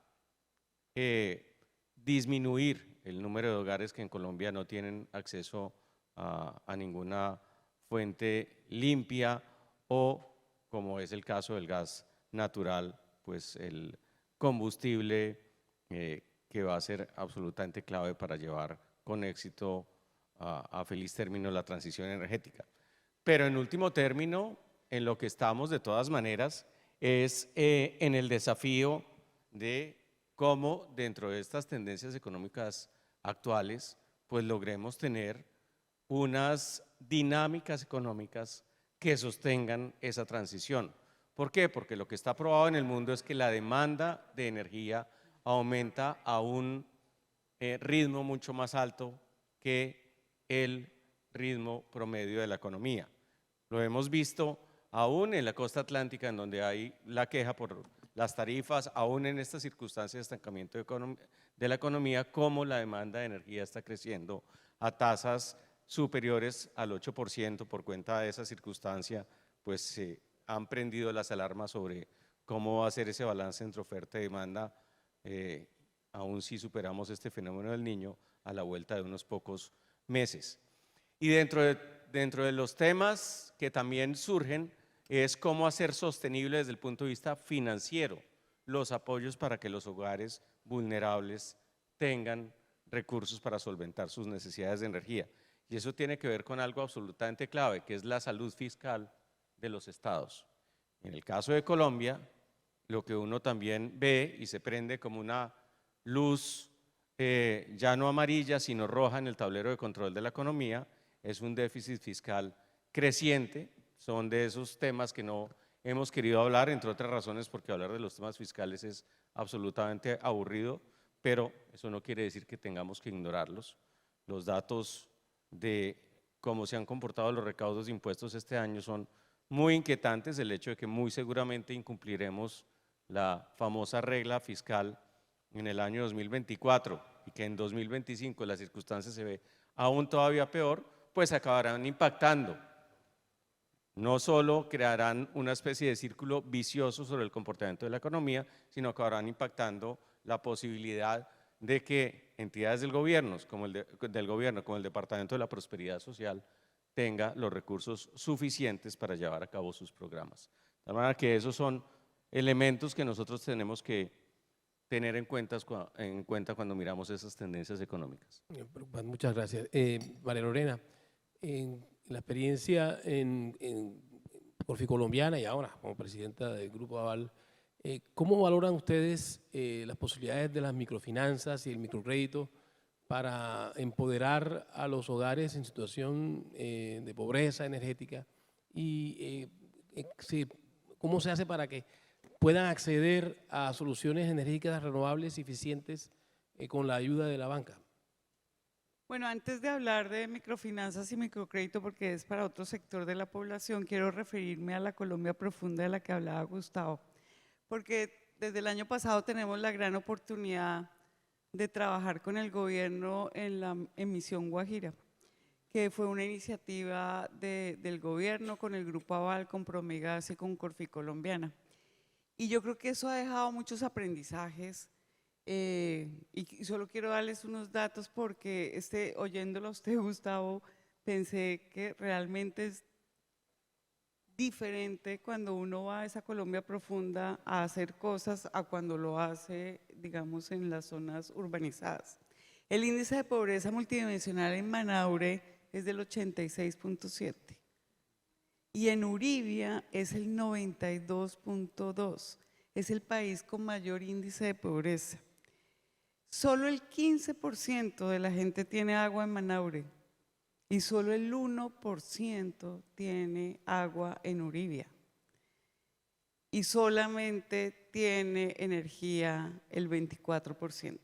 disminuir el número de hogares que en Colombia no tienen acceso a ninguna fuente limpia o, como es el caso del gas natural, pues el combustible que va a ser absolutamente clave para llevar con éxito a feliz término la transición energética. Pero en último término, en lo que estamos de todas maneras es en el desafío de cómo dentro de estas tendencias económicas actuales, pues logremos tener unas dinámicas económicas que sostengan esa transición. ¿Por qué? Porque lo que está probado en el mundo es que la demanda de energía aumenta a un ritmo mucho más alto que el ritmo promedio de la economía. Lo hemos visto aún en la costa atlántica, en donde hay la queja por las tarifas, aún en estas circunstancias de estancamiento de la economía, cómo la demanda de energía está creciendo a tasas superiores al 8%. Por cuenta de esa circunstancia, pues se han prendido las alarmas sobre cómo va a ser ese balance entre oferta y demanda, aún si superamos este fenómeno del Niño a la vuelta de unos pocos meses. Y dentro de los temas que también surgen es cómo hacer sostenible desde el punto de vista financiero los apoyos para que los hogares vulnerables tengan recursos para solventar sus necesidades de energía. Y eso tiene que ver con algo absolutamente clave, que es la salud fiscal de los estados. En el caso de Colombia, lo que uno también ve y se prende como una luz ya no amarilla, sino roja en el tablero de control de la economía, es un déficit fiscal creciente. Son de esos temas que no hemos querido hablar, entre otras razones porque hablar de los temas fiscales es absolutamente aburrido, pero eso no quiere decir que tengamos que ignorarlos. Los datos de cómo se han comportado los recaudos de impuestos este año son muy inquietantes. El hecho de que muy seguramente incumpliremos la famosa regla fiscal en el año 2024 y que en 2025 la circunstancia se ve aún todavía peor, pues acabarán impactando. No solo crearán una especie de círculo vicioso sobre el comportamiento de la economía, sino acabarán impactando la posibilidad de que entidades del gobierno, como el Departamento de la Prosperidad Social, tenga los recursos suficientes para llevar a cabo sus programas. De manera que esos son elementos que nosotros tenemos que tener en cuenta cuando miramos esas tendencias económicas. Muchas gracias. María Lorena, en la experiencia Colombiana y ahora como presidenta del Grupo Aval, ¿cómo valoran ustedes las posibilidades de las microfinanzas y el microcrédito para empoderar a los hogares en situación de pobreza energética? Y ¿cómo se hace para que puedan acceder a soluciones energéticas renovables y eficientes con la ayuda de la banca? Bueno, antes de hablar de microfinanzas y microcrédito, porque es para otro sector de la población, quiero referirme a la Colombia profunda de la que hablaba Gustavo, porque desde el año pasado tenemos la gran oportunidad de trabajar con el gobierno en la emisión Guajira, que fue una iniciativa del gobierno con el Grupo Aval, con Promigas y con Corficolombiana. Y yo creo que eso ha dejado muchos aprendizajes. Y solo quiero darles unos datos porque oyéndolo a usted, Gustavo, pensé que realmente es diferente cuando uno va a esa Colombia profunda a hacer cosas a cuando lo hace, digamos, en las zonas urbanizadas. El índice de pobreza multidimensional en Manaure es del 86.7 y en Uribia es el 92.2. Es el país con mayor índice de pobreza. Solo el 15% de la gente tiene agua en Manaure y solo el 1% tiene agua en Uribia. Y solamente tiene energía el 24%.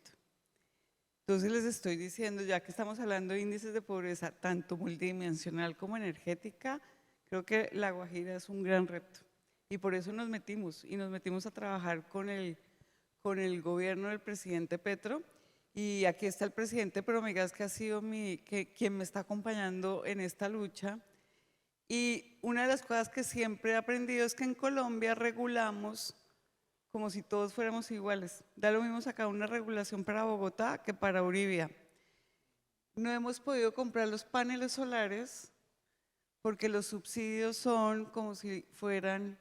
Entonces les estoy diciendo, ya que estamos hablando de índices de pobreza, tanto multidimensional como energética, creo que La Guajira es un gran reto. Y por eso nos metimos a trabajar con el gobierno del presidente Petro, y aquí está el presidente Promigas, que ha sido quien me está acompañando en esta lucha, Y una de las cosas que siempre he aprendido es que en Colombia regulamos como si todos fuéramos iguales. Da lo mismo sacar una regulación para Bogotá que para Uribia. No hemos podido comprar los paneles solares porque los subsidios son como si fueran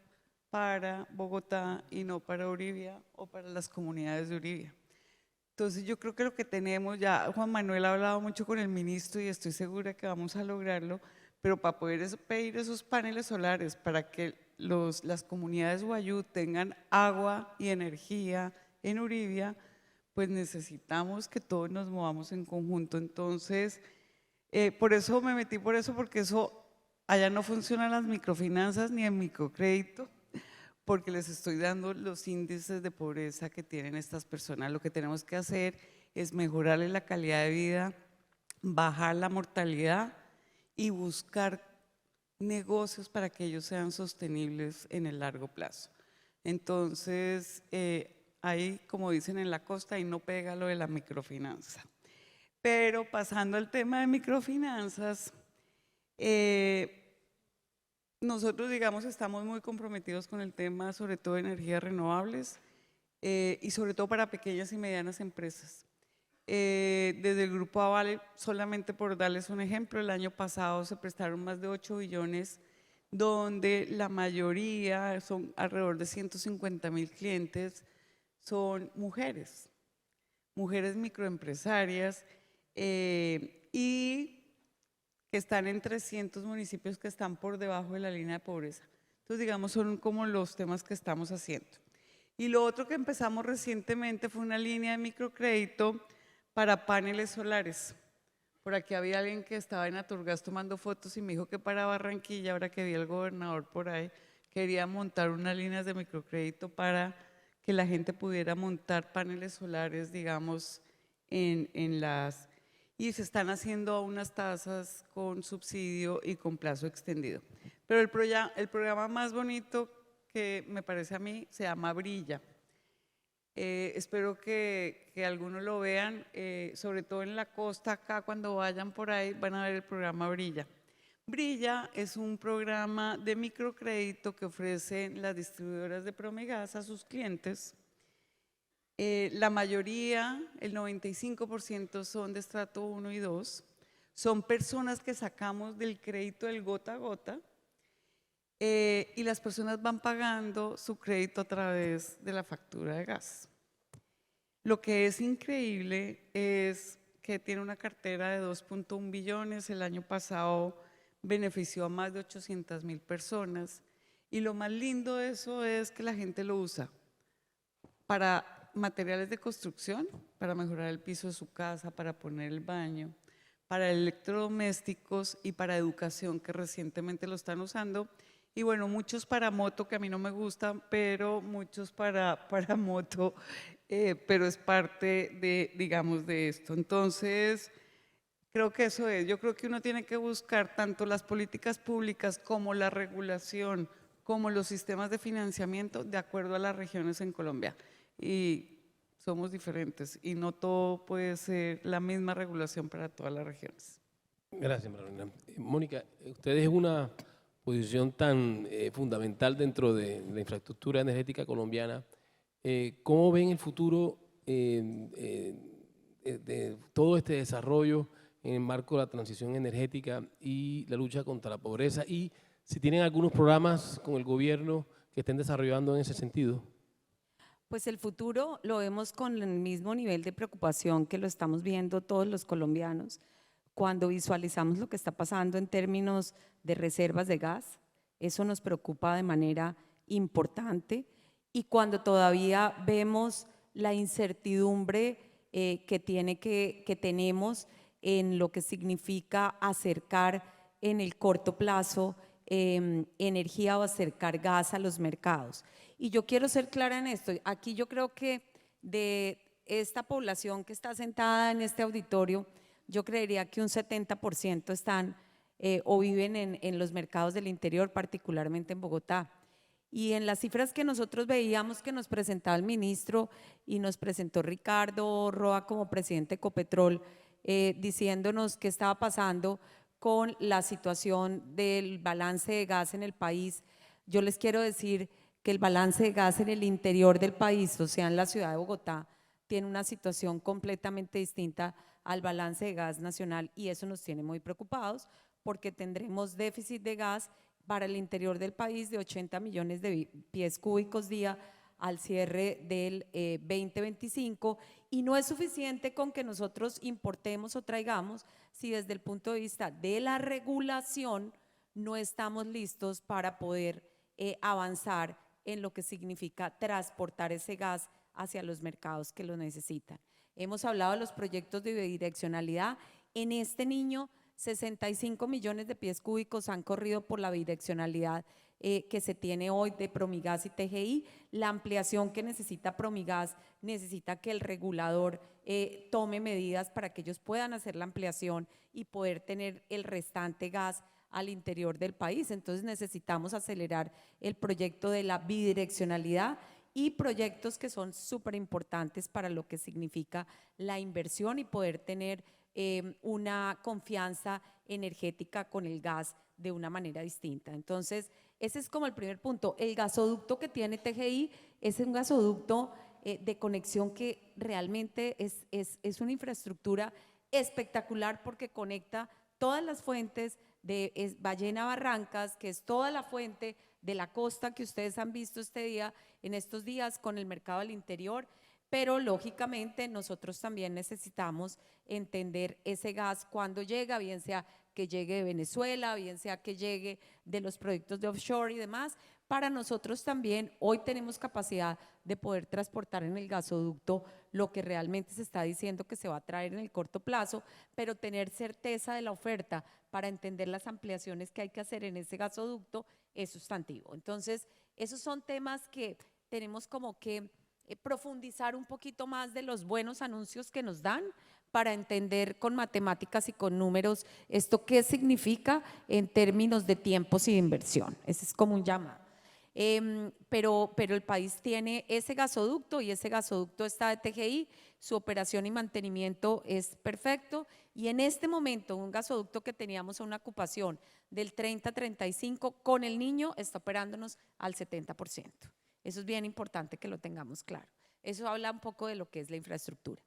para Bogotá y no para Uribia o para las comunidades de Uribia. Entonces yo creo que lo que tenemos, ya Juan Manuel ha hablado mucho con el ministro y estoy segura que vamos a lograrlo, pero para poder pedir esos paneles solares, para que las comunidades Wayuu tengan agua y energía en Uribia, pues necesitamos que todos nos movamos en conjunto. Entonces, por eso me metí por eso, porque allá no funcionan las microfinanzas ni el microcrédito, porque les estoy dando los índices de pobreza que tienen estas personas. Lo que tenemos que hacer es mejorarles la calidad de vida, bajar la mortalidad y buscar negocios para que ellos sean sostenibles en el largo plazo. Entonces, ahí, como dicen en la costa, ahí no pega lo de la microfinanza. Pero pasando al tema de microfinanzas, nosotros, digamos, estamos muy comprometidos con el tema, sobre todo de energías renovables y sobre todo para pequeñas y medianas empresas. Desde el Grupo Aval, solamente por darles un ejemplo, el año pasado se prestaron más de 8 billones, donde la mayoría, son alrededor de 150.000 clientes, son mujeres microempresarias y que están en 300 municipios que están por debajo de la línea de pobreza. Entonces, digamos, son como los temas que estamos haciendo. Y lo otro que empezamos recientemente fue una línea de microcrédito para paneles solares. Por aquí había alguien que estaba en Naturgas tomando fotos y me dijo que para Barranquilla, ahora que vi al gobernador por ahí, quería montar unas líneas de microcrédito para que la gente pudiera montar paneles solares, digamos, y se están haciendo unas tasas con subsidio y con plazo extendido. Pero el programa más bonito que me parece a mí se llama Brilla. Espero que algunos lo vean, sobre todo en la costa acá, cuando vayan por ahí van a ver el programa Brilla. Brilla es un programa de microcrédito que ofrecen las distribuidoras de Promigas a sus clientes. La mayoría, el 95% son de estrato 1 y 2, son personas que sacamos del crédito del gota a gota y las personas van pagando su crédito a través de la factura de gas. Lo que es increíble es que tiene una cartera de 2.1 billones, el año pasado benefició a más de 800.000 personas y lo más lindo de eso es que la gente lo usa para materiales de construcción, para mejorar el piso de su casa, para poner el baño, para electrodomésticos y para educación, que recientemente lo están usando. Y bueno, muchos para moto, que a mí no me gustan, pero muchos para moto, pero es parte de, digamos, de esto. Entonces, creo que eso es. Yo creo que uno tiene que buscar tanto las políticas públicas como la regulación, como los sistemas de financiamiento de acuerdo a las regiones en Colombia. Y somos diferentes y no todo puede ser la misma regulación para todas las regiones. Gracias, Marlene. Mónica, ustedes en una posición tan fundamental dentro de la infraestructura energética colombiana, ¿cómo ven el futuro de todo este desarrollo en el marco de la transición energética y la lucha contra la pobreza? Y si tienen algunos programas con el gobierno que estén desarrollando en ese sentido. Pues el futuro lo vemos con el mismo nivel de preocupación que lo estamos viendo todos los colombianos cuando visualizamos lo que está pasando en términos de reservas de gas. Eso nos preocupa de manera importante y cuando todavía vemos la incertidumbre que tenemos en lo que significa acercar en el corto plazo energía o acercar gas a los mercados. Y yo quiero ser clara en esto. Aquí yo creo que de esta población que está sentada en este auditorio, yo creería que un 70% están o viven en los mercados del interior, particularmente en Bogotá. Y en las cifras que nosotros veíamos que nos presentaba el ministro y nos presentó Ricardo Roa como presidente de Ecopetrol, diciéndonos qué estaba pasando con la situación del balance de gas en el país. Yo les quiero decir que el balance de gas en el interior del país, o sea, en la ciudad de Bogotá, tiene una situación completamente distinta al balance de gas nacional y eso nos tiene muy preocupados porque tendremos déficit de gas para el interior del país de 80 millones de pies cúbicos día al cierre del 2025 y no es suficiente con que nosotros importemos o traigamos si desde el punto de vista de la regulación no estamos listos para poder avanzar en lo que significa transportar ese gas hacia los mercados que lo necesitan. Hemos hablado de los proyectos de bidireccionalidad. En este niño, 65 millones de pies cúbicos han corrido por la bidireccionalidad que se tiene hoy de Promigas y TGI. La ampliación que necesita Promigas necesita que el regulador tome medidas para que ellos puedan hacer la ampliación y poder tener el restante gas al interior del país. Entonces necesitamos acelerar el proyecto de la bidireccionalidad y proyectos que son súper importantes para lo que significa la inversión y poder tener una confianza energética con el gas de una manera distinta. Entonces, ese es como el primer punto. El gasoducto que tiene TGI es un gasoducto de conexión que realmente es una infraestructura espectacular porque conecta todas las fuentes de Ballena Barrancas, que es toda la fuente de la costa que ustedes han visto en estos días con el mercado del interior, pero lógicamente nosotros también necesitamos entender ese gas cuando llega, bien sea que llegue de Venezuela, bien sea que llegue de los proyectos de offshore y demás. Para nosotros también hoy tenemos capacidad de poder transportar en el gasoducto lo que realmente se está diciendo que se va a traer en el corto plazo, pero tener certeza de la oferta para entender las ampliaciones que hay que hacer en ese gasoducto es sustantivo. Entonces, esos son temas que tenemos como que profundizar un poquito más de los buenos anuncios que nos dan para entender con matemáticas y con números esto qué significa en términos de tiempos y de inversión. Ese es como un llamado. Pero el país tiene ese gasoducto y ese gasoducto está de TGI, su operación y mantenimiento es perfecto y en este momento un gasoducto que teníamos una ocupación del 30-35 con el niño está operándonos al 70%. Eso es bien importante que lo tengamos claro. Eso habla un poco de lo que es la infraestructura.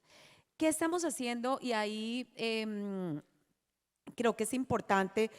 ¿Qué estamos haciendo? Y ahí creo que es importante,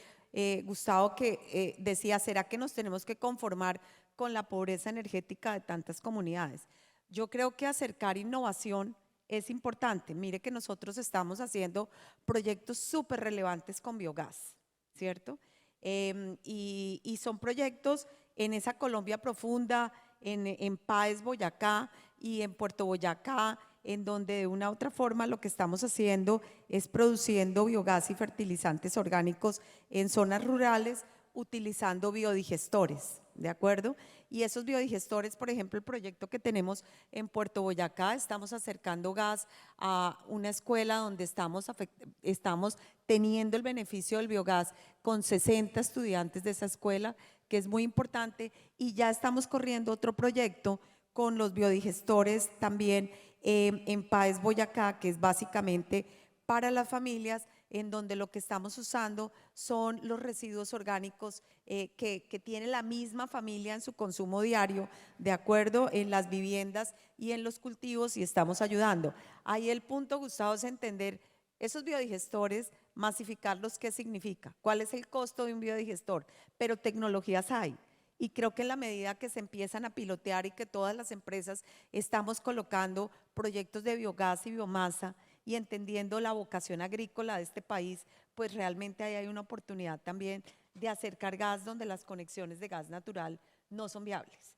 Gustavo, que decía, ¿será que nos tenemos que conformar con la pobreza energética de tantas comunidades? Yo creo que acercar innovación es importante. Mire que nosotros estamos haciendo proyectos súper relevantes con biogás, ¿cierto? Y son proyectos en esa Colombia profunda, en Páez, Boyacá y en Puerto Boyacá, en donde de una u otra forma lo que estamos haciendo es produciendo biogás y fertilizantes orgánicos en zonas rurales utilizando biodigestores, ¿de acuerdo? Y esos biodigestores, por ejemplo, el proyecto que tenemos en Puerto Boyacá, estamos acercando gas a una escuela donde estamos teniendo el beneficio del biogás con 60 estudiantes de esa escuela, que es muy importante, y ya estamos corriendo otro proyecto con los biodigestores también en Páez, Boyacá, que es básicamente para las familias, en donde lo que estamos usando son los residuos orgánicos que tiene la misma familia en su consumo diario, de acuerdo, en las viviendas y en los cultivos, y estamos ayudando. Ahí el punto, Gustavo, es entender esos biodigestores, masificarlos, ¿qué significa? ¿Cuál es el costo de un biodigestor? Pero tecnologías hay. Y creo que en la medida que se empiezan a pilotear y que todas las empresas estamos colocando proyectos de biogás y biomasa y entendiendo la vocación agrícola de este país, pues realmente ahí hay una oportunidad también de acercar gas donde las conexiones de gas natural no son viables.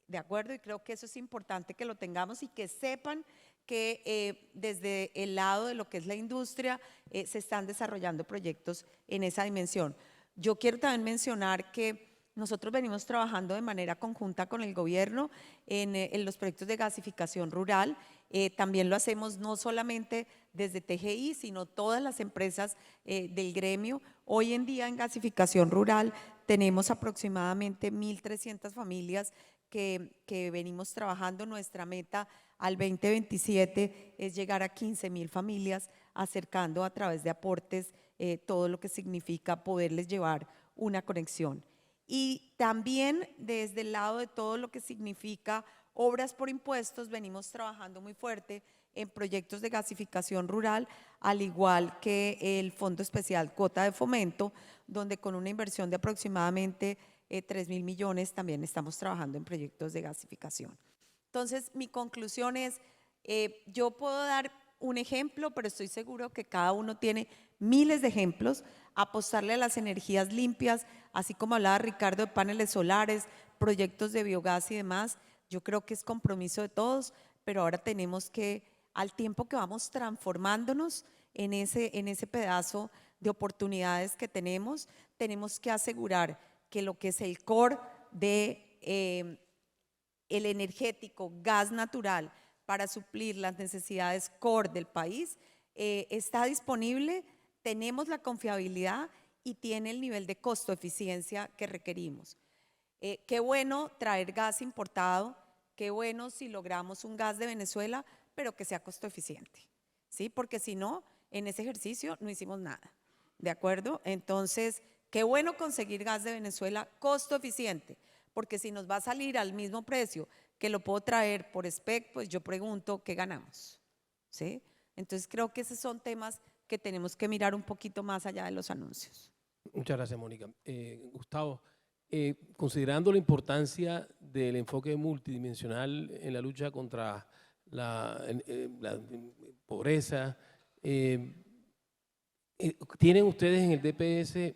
¿De acuerdo? Y creo que eso es importante que lo tengamos y que sepan que desde el lado de lo que es la industria se están desarrollando proyectos en esa dimensión. Yo quiero también mencionar que nosotros venimos trabajando de manera conjunta con el gobierno en los proyectos de gasificación rural. También lo hacemos no solamente desde TGI, sino todas las empresas del gremio. Hoy en día en gasificación rural tenemos aproximadamente 1.300 familias que venimos trabajando. Nuestra meta al 2027 es llegar a 15.000 familias, acercando a través de aportes todo lo que significa poderles llevar una conexión. Y también desde el lado de todo lo que significa obras por impuestos, venimos trabajando muy fuerte en proyectos de gasificación rural, al igual que el Fondo Especial Cuota de Fomento, donde con una inversión de aproximadamente 3.000 millones también estamos trabajando en proyectos de gasificación. Entonces, mi conclusión es, yo puedo dar un ejemplo, pero estoy seguro que cada uno tiene miles de ejemplos. Apostarle a las energías limpias, así como hablaba Ricardo de paneles solares, proyectos de biogás y demás, yo creo que es compromiso de todos, pero ahora tenemos que, al tiempo que vamos transformándonos en ese pedazo de oportunidades que tenemos que asegurar que lo que es el core de el energético, gas natural, para suplir las necesidades core del país, está disponible, tenemos la confiabilidad y tiene el nivel de costo-eficiencia que requerimos. Qué bueno traer gas importado, qué bueno si logramos un gas de Venezuela, pero que sea costo eficiente, ¿sí? Porque si no, en ese ejercicio no hicimos nada, ¿de acuerdo? Entonces, qué bueno conseguir gas de Venezuela costo eficiente, porque si nos va a salir al mismo precio que lo puedo traer por SPEC, pues yo pregunto, ¿qué ganamos? ¿Sí? Entonces, creo que esos son temas que tenemos que mirar un poquito más allá de los anuncios. Muchas gracias, Mónica. Gustavo, considerando la importancia del enfoque multidimensional en la lucha contra la pobreza, ¿tienen ustedes en el DPS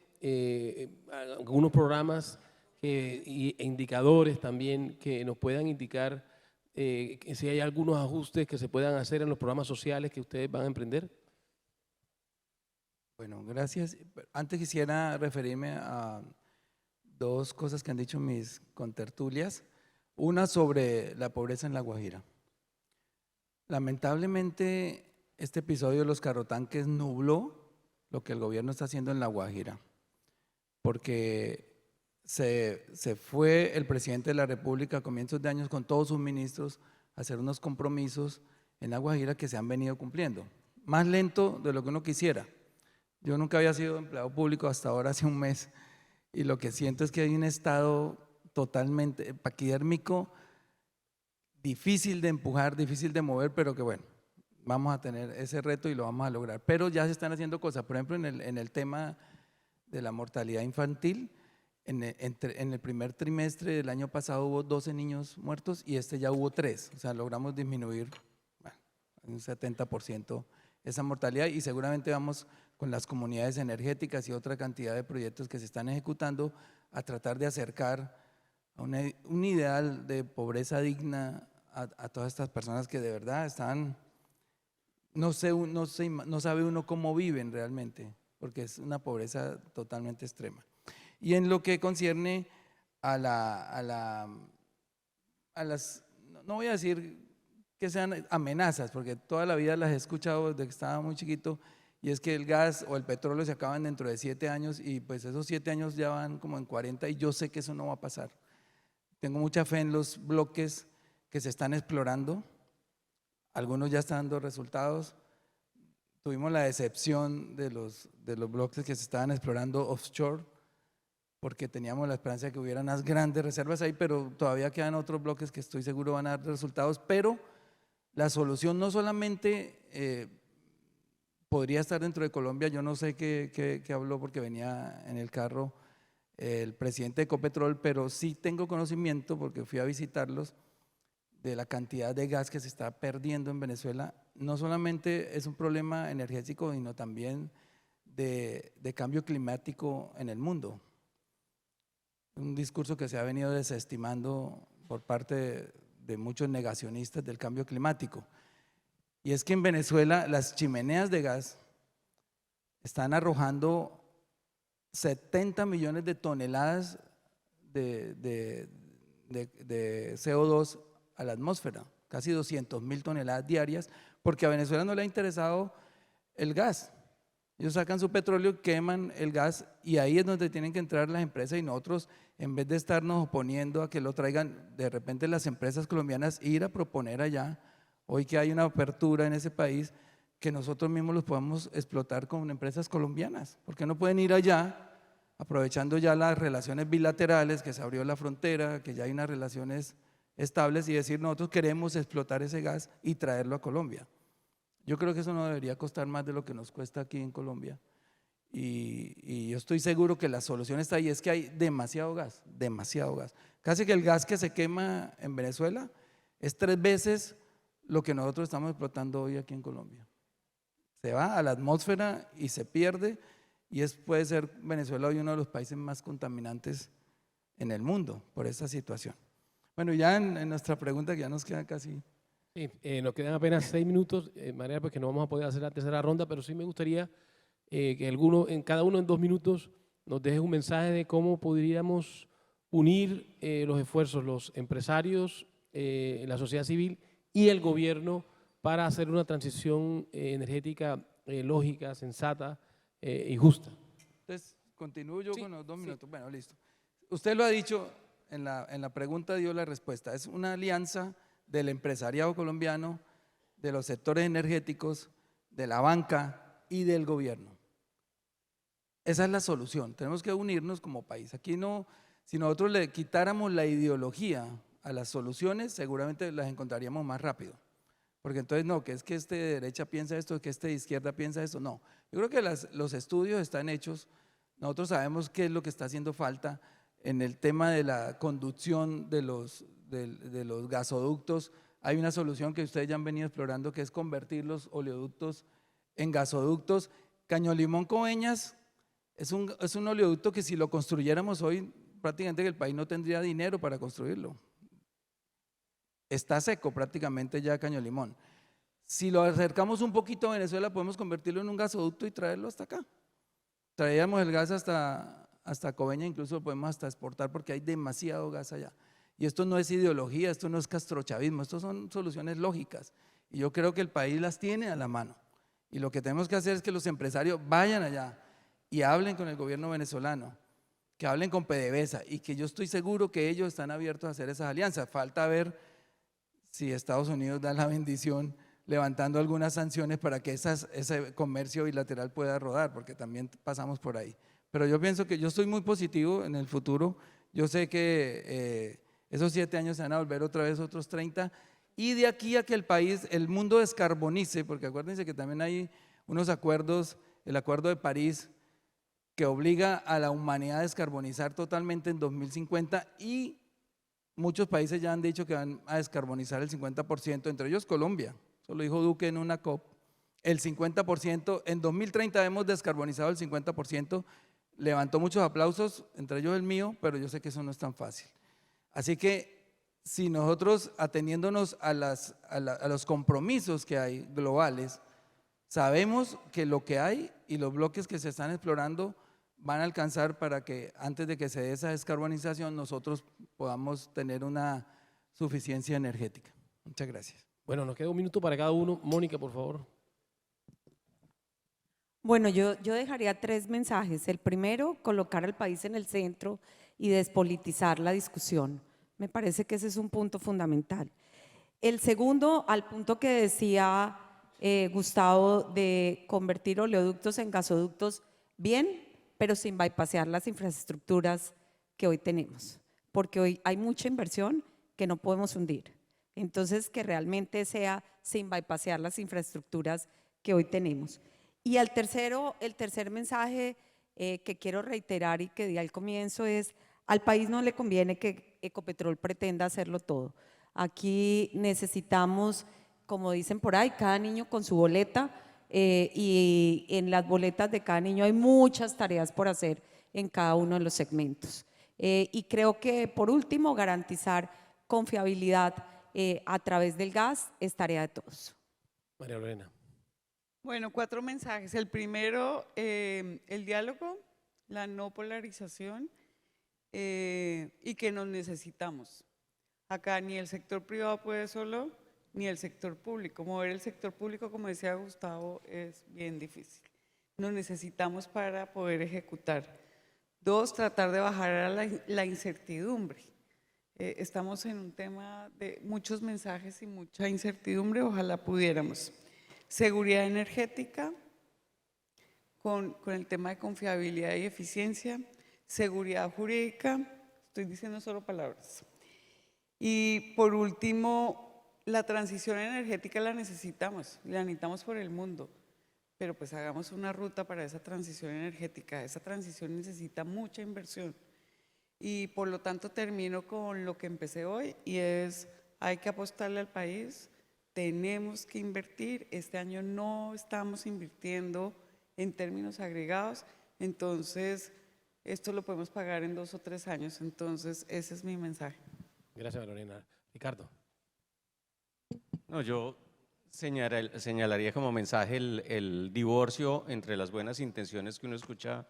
algunos programas e indicadores también que nos puedan indicar que si hay algunos ajustes que se puedan hacer en los programas sociales que ustedes van a emprender? Bueno, gracias. Antes quisiera referirme a dos cosas que han dicho mis contertulias. Una sobre la pobreza en La Guajira. Lamentablemente, este episodio de los carrotanques nubló lo que el gobierno está haciendo en La Guajira, porque se fue el presidente de la República a comienzos de años con todos sus ministros a hacer unos compromisos en La Guajira que se han venido cumpliendo, más lento de lo que uno quisiera. Yo nunca había sido empleado público hasta ahora, hace un mes, y lo que siento es que hay un estado totalmente paquidérmico, difícil de empujar, difícil de mover, pero que bueno, vamos a tener ese reto y lo vamos a lograr. Pero ya se están haciendo cosas, por ejemplo, en el tema de la mortalidad infantil, en el primer trimestre del año pasado hubo 12 niños muertos y este ya hubo 3, o sea, logramos disminuir un 70% esa mortalidad y seguramente vamos con las comunidades energéticas y otra cantidad de proyectos que se están ejecutando a tratar de acercar a un ideal de pobreza digna a todas estas personas que de verdad están, no sabe uno cómo viven realmente, porque es una pobreza totalmente extrema. Y en lo que concierne a las, no voy a decir que sean amenazas, porque toda la vida las he escuchado desde que estaba muy chiquito, y es que el gas o el petróleo se acaban dentro de 7 años y pues esos 7 años ya van como en 40 y yo sé que eso no va a pasar. Tengo mucha fe en los bloques que se están explorando, algunos ya están dando resultados. Tuvimos la decepción de los bloques que se estaban explorando offshore, porque teníamos la esperanza de que hubiera unas grandes reservas ahí, pero todavía quedan otros bloques que estoy seguro van a dar resultados, pero la solución no solamente podría estar dentro de Colombia, yo no sé qué habló porque venía en el carro el presidente de Ecopetrol, pero sí tengo conocimiento porque fui a visitarlos de la cantidad de gas que se está perdiendo en Venezuela. No solamente es un problema energético, sino también de cambio climático en el mundo. Un discurso que se ha venido desestimando por parte de muchos negacionistas del cambio climático. Y es que en Venezuela las chimeneas de gas están arrojando 70 millones de toneladas de CO2 a la atmósfera, casi 200.000 toneladas diarias, porque a Venezuela no le ha interesado el gas. Ellos sacan su petróleo, queman el gas y ahí es donde tienen que entrar las empresas y nosotros, en vez de estarnos oponiendo a que lo traigan, de repente las empresas colombianas ir a proponer allá, hoy que hay una apertura en ese país, que nosotros mismos los podamos explotar con empresas colombianas. ¿Por qué no pueden ir allá, aprovechando ya las relaciones bilaterales, que se abrió la frontera, que ya hay unas relaciones estables, y decir nosotros queremos explotar ese gas y traerlo a Colombia? Yo creo que eso no debería costar más de lo que nos cuesta aquí en Colombia. Y yo estoy seguro que la solución está ahí, es que hay demasiado gas, demasiado gas. Casi que el gas que se quema en Venezuela es 3 veces lo que nosotros estamos explotando hoy aquí en Colombia. Se va a la atmósfera y se pierde, y puede ser Venezuela hoy uno de los países más contaminantes en el mundo por esta situación. Bueno, ya en nuestra pregunta, que ya nos queda casi… Sí, nos quedan apenas 6 minutos, de manera pues que no vamos a poder hacer la tercera ronda, pero sí me gustaría que cada uno en 2 minutos nos deje un mensaje de cómo podríamos unir los esfuerzos, los empresarios, la sociedad civil y el gobierno para hacer una transición energética lógica, sensata y justa. Entonces, continúo yo con los 2 minutos. Sí. Bueno, listo. Usted lo ha dicho, en la pregunta dio la respuesta. Es una alianza del empresariado colombiano, de los sectores energéticos, de la banca y del gobierno. Esa es la solución. Tenemos que unirnos como país. Aquí no, si nosotros le quitáramos la ideología a las soluciones, seguramente las encontraríamos más rápido. Porque entonces no, que es que este de derecha piensa esto, que este de izquierda piensa esto. No, yo creo que los estudios están hechos. Nosotros sabemos qué es lo que está haciendo falta en el tema de la conducción de los gasoductos. Hay una solución que ustedes ya han venido explorando, que es convertir los oleoductos en gasoductos. Caño Limón Coveñas es un oleoducto que si lo construyéramos hoy, prácticamente el país no tendría dinero para construirlo. Está seco prácticamente ya Caño Limón. Si lo acercamos un poquito a Venezuela, podemos convertirlo en un gasoducto y traerlo hasta acá. Traíamos el gas hasta Coveñas, incluso lo podemos hasta exportar porque hay demasiado gas allá. Y esto no es ideología, esto no es castrochavismo, esto son soluciones lógicas. Y yo creo que el país las tiene a la mano. Y lo que tenemos que hacer es que los empresarios vayan allá y hablen con el gobierno venezolano, que hablen con PDVSA, y que yo estoy seguro que ellos están abiertos a hacer esas alianzas. Falta ver si Estados Unidos da la bendición levantando algunas sanciones para que ese comercio bilateral pueda rodar, porque también pasamos por ahí. Pero yo pienso que yo estoy muy positivo en el futuro. Yo sé que esos 7 años se van a volver otra vez otros 30, y de aquí a que el mundo descarbonice, porque acuérdense que también hay unos acuerdos, el Acuerdo de París, que obliga a la humanidad a descarbonizar totalmente en 2050, y muchos países ya han dicho que van a descarbonizar el 50%, entre ellos Colombia. Eso lo dijo Duque en una COP. El 50%, en 2030 hemos descarbonizado el 50%. Levantó muchos aplausos, entre ellos el mío, pero yo sé que eso no es tan fácil. Así que si nosotros, ateniéndonos a los compromisos que hay globales, sabemos que lo que hay y los bloques que se están explorando van a alcanzar para que antes de que se dé esa descarbonización nosotros podamos tener una suficiencia energética. Muchas gracias. Bueno, nos queda 1 minuto para cada uno. Mónica, por favor. Bueno, yo dejaría 3 mensajes. El primero, colocar al país en el centro y despolitizar la discusión. Me parece que ese es un punto fundamental. El segundo, al punto que decía Gustavo, de convertir oleoductos en gasoductos, bien, pero sin bypassear las infraestructuras que hoy tenemos, porque hoy hay mucha inversión que no podemos hundir. Entonces, que realmente sea sin bypassear las infraestructuras que hoy tenemos. Y el tercer mensaje que quiero reiterar y que di al comienzo es: al país no le conviene que Ecopetrol pretenda hacerlo todo. Aquí necesitamos, como dicen por ahí, cada niño con su boleta, y en las boletas de cada niño hay muchas tareas por hacer en cada uno de los segmentos. Y creo que, por último, garantizar confiabilidad a través del gas es tarea de todos. María Lorena. Bueno, 4 mensajes. El primero, el diálogo, la no polarización, y que nos necesitamos. Acá ni el sector privado puede solo, ni el sector público. Mover el sector público, como decía Gustavo, es bien difícil. Nos necesitamos para poder ejecutar. 2, tratar de bajar a la incertidumbre. Estamos en un tema de muchos mensajes y mucha incertidumbre, ojalá pudiéramos. seguridad energética, con el tema de confiabilidad y eficiencia, seguridad jurídica, estoy diciendo solo palabras. Y por último, la transición energética la necesitamos por el mundo, pero pues hagamos una ruta para esa transición energética. Esa transición necesita mucha inversión y por lo tanto termino con lo que empecé hoy y es, hay que apostarle al país, tenemos que invertir. Este año no estamos invirtiendo en términos agregados, entonces esto lo podemos pagar en 2 o 3 años, entonces ese es mi mensaje. Gracias, Lorena. Ricardo. No, yo señalaría como mensaje el divorcio entre las buenas intenciones que uno escucha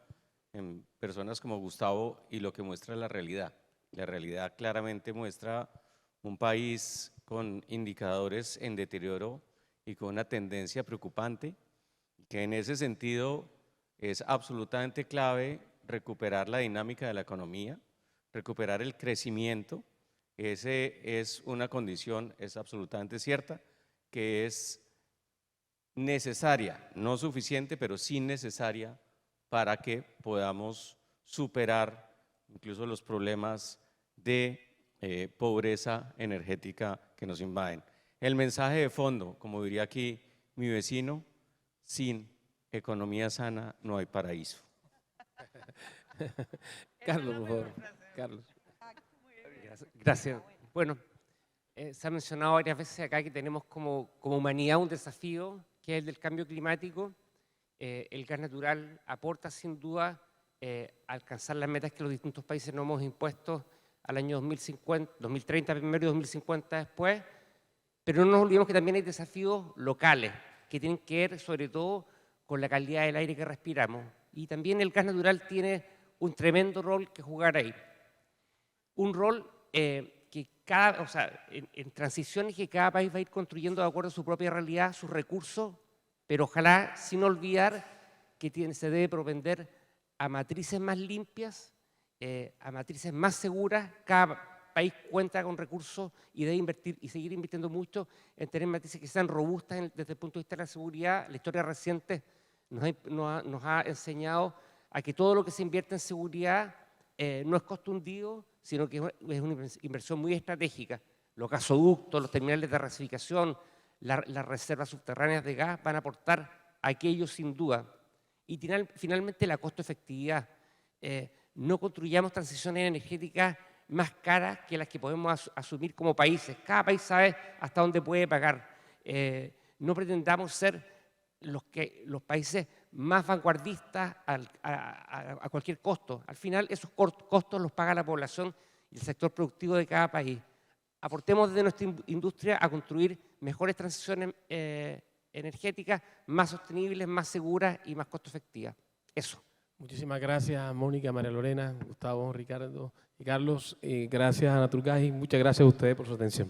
en personas como Gustavo y lo que muestra la realidad. La realidad claramente muestra un país con indicadores en deterioro y con una tendencia preocupante, que en ese sentido es absolutamente clave recuperar la dinámica de la economía, recuperar el crecimiento. Ese es una condición, es absolutamente cierta, que es necesaria, no suficiente, pero sí necesaria para que podamos superar incluso los problemas de pobreza energética que nos invaden. El mensaje de fondo, como diría aquí mi vecino, sin economía sana no hay paraíso. Carlos, por favor. Carlos. Gracias. Bueno, se ha mencionado varias veces acá que tenemos como humanidad un desafío, que es el del cambio climático. El gas natural aporta sin duda a alcanzar las metas que los distintos países nos hemos impuesto al año 2050, 2030 primero y 2050 después, pero no nos olvidemos que también hay desafíos locales que tienen que ver sobre todo con la calidad del aire que respiramos, y también el gas natural tiene un tremendo rol que jugar ahí. Un rol que en transiciones que cada país va a ir construyendo de acuerdo a su propia realidad, sus recursos, pero ojalá sin olvidar que se debe propender a matrices más limpias, a matrices más seguras. Cada país cuenta con recursos y debe invertir y seguir invirtiendo mucho en tener matrices que sean robustas desde el punto de vista de la seguridad. La historia reciente nos ha enseñado a que todo lo que se invierte en seguridad no es costo hundido, sino que es una inversión muy estratégica. Los gasoductos, los terminales de regasificación, las reservas subterráneas de gas van a aportar a aquello sin duda. Y finalmente la costo-efectividad. No construyamos transiciones energéticas más caras que las que podemos asumir como países. Cada país sabe hasta dónde puede pagar. No pretendamos ser los países más vanguardistas a cualquier costo. Al final esos costos los paga la población y el sector productivo de cada país. Aportemos desde nuestra industria a construir mejores transiciones energéticas, más sostenibles, más seguras y más costo efectivas. Eso. Muchísimas gracias, Mónica, María Lorena, Gustavo, Ricardo y Carlos. Gracias a Naturgas y muchas gracias a ustedes por su atención.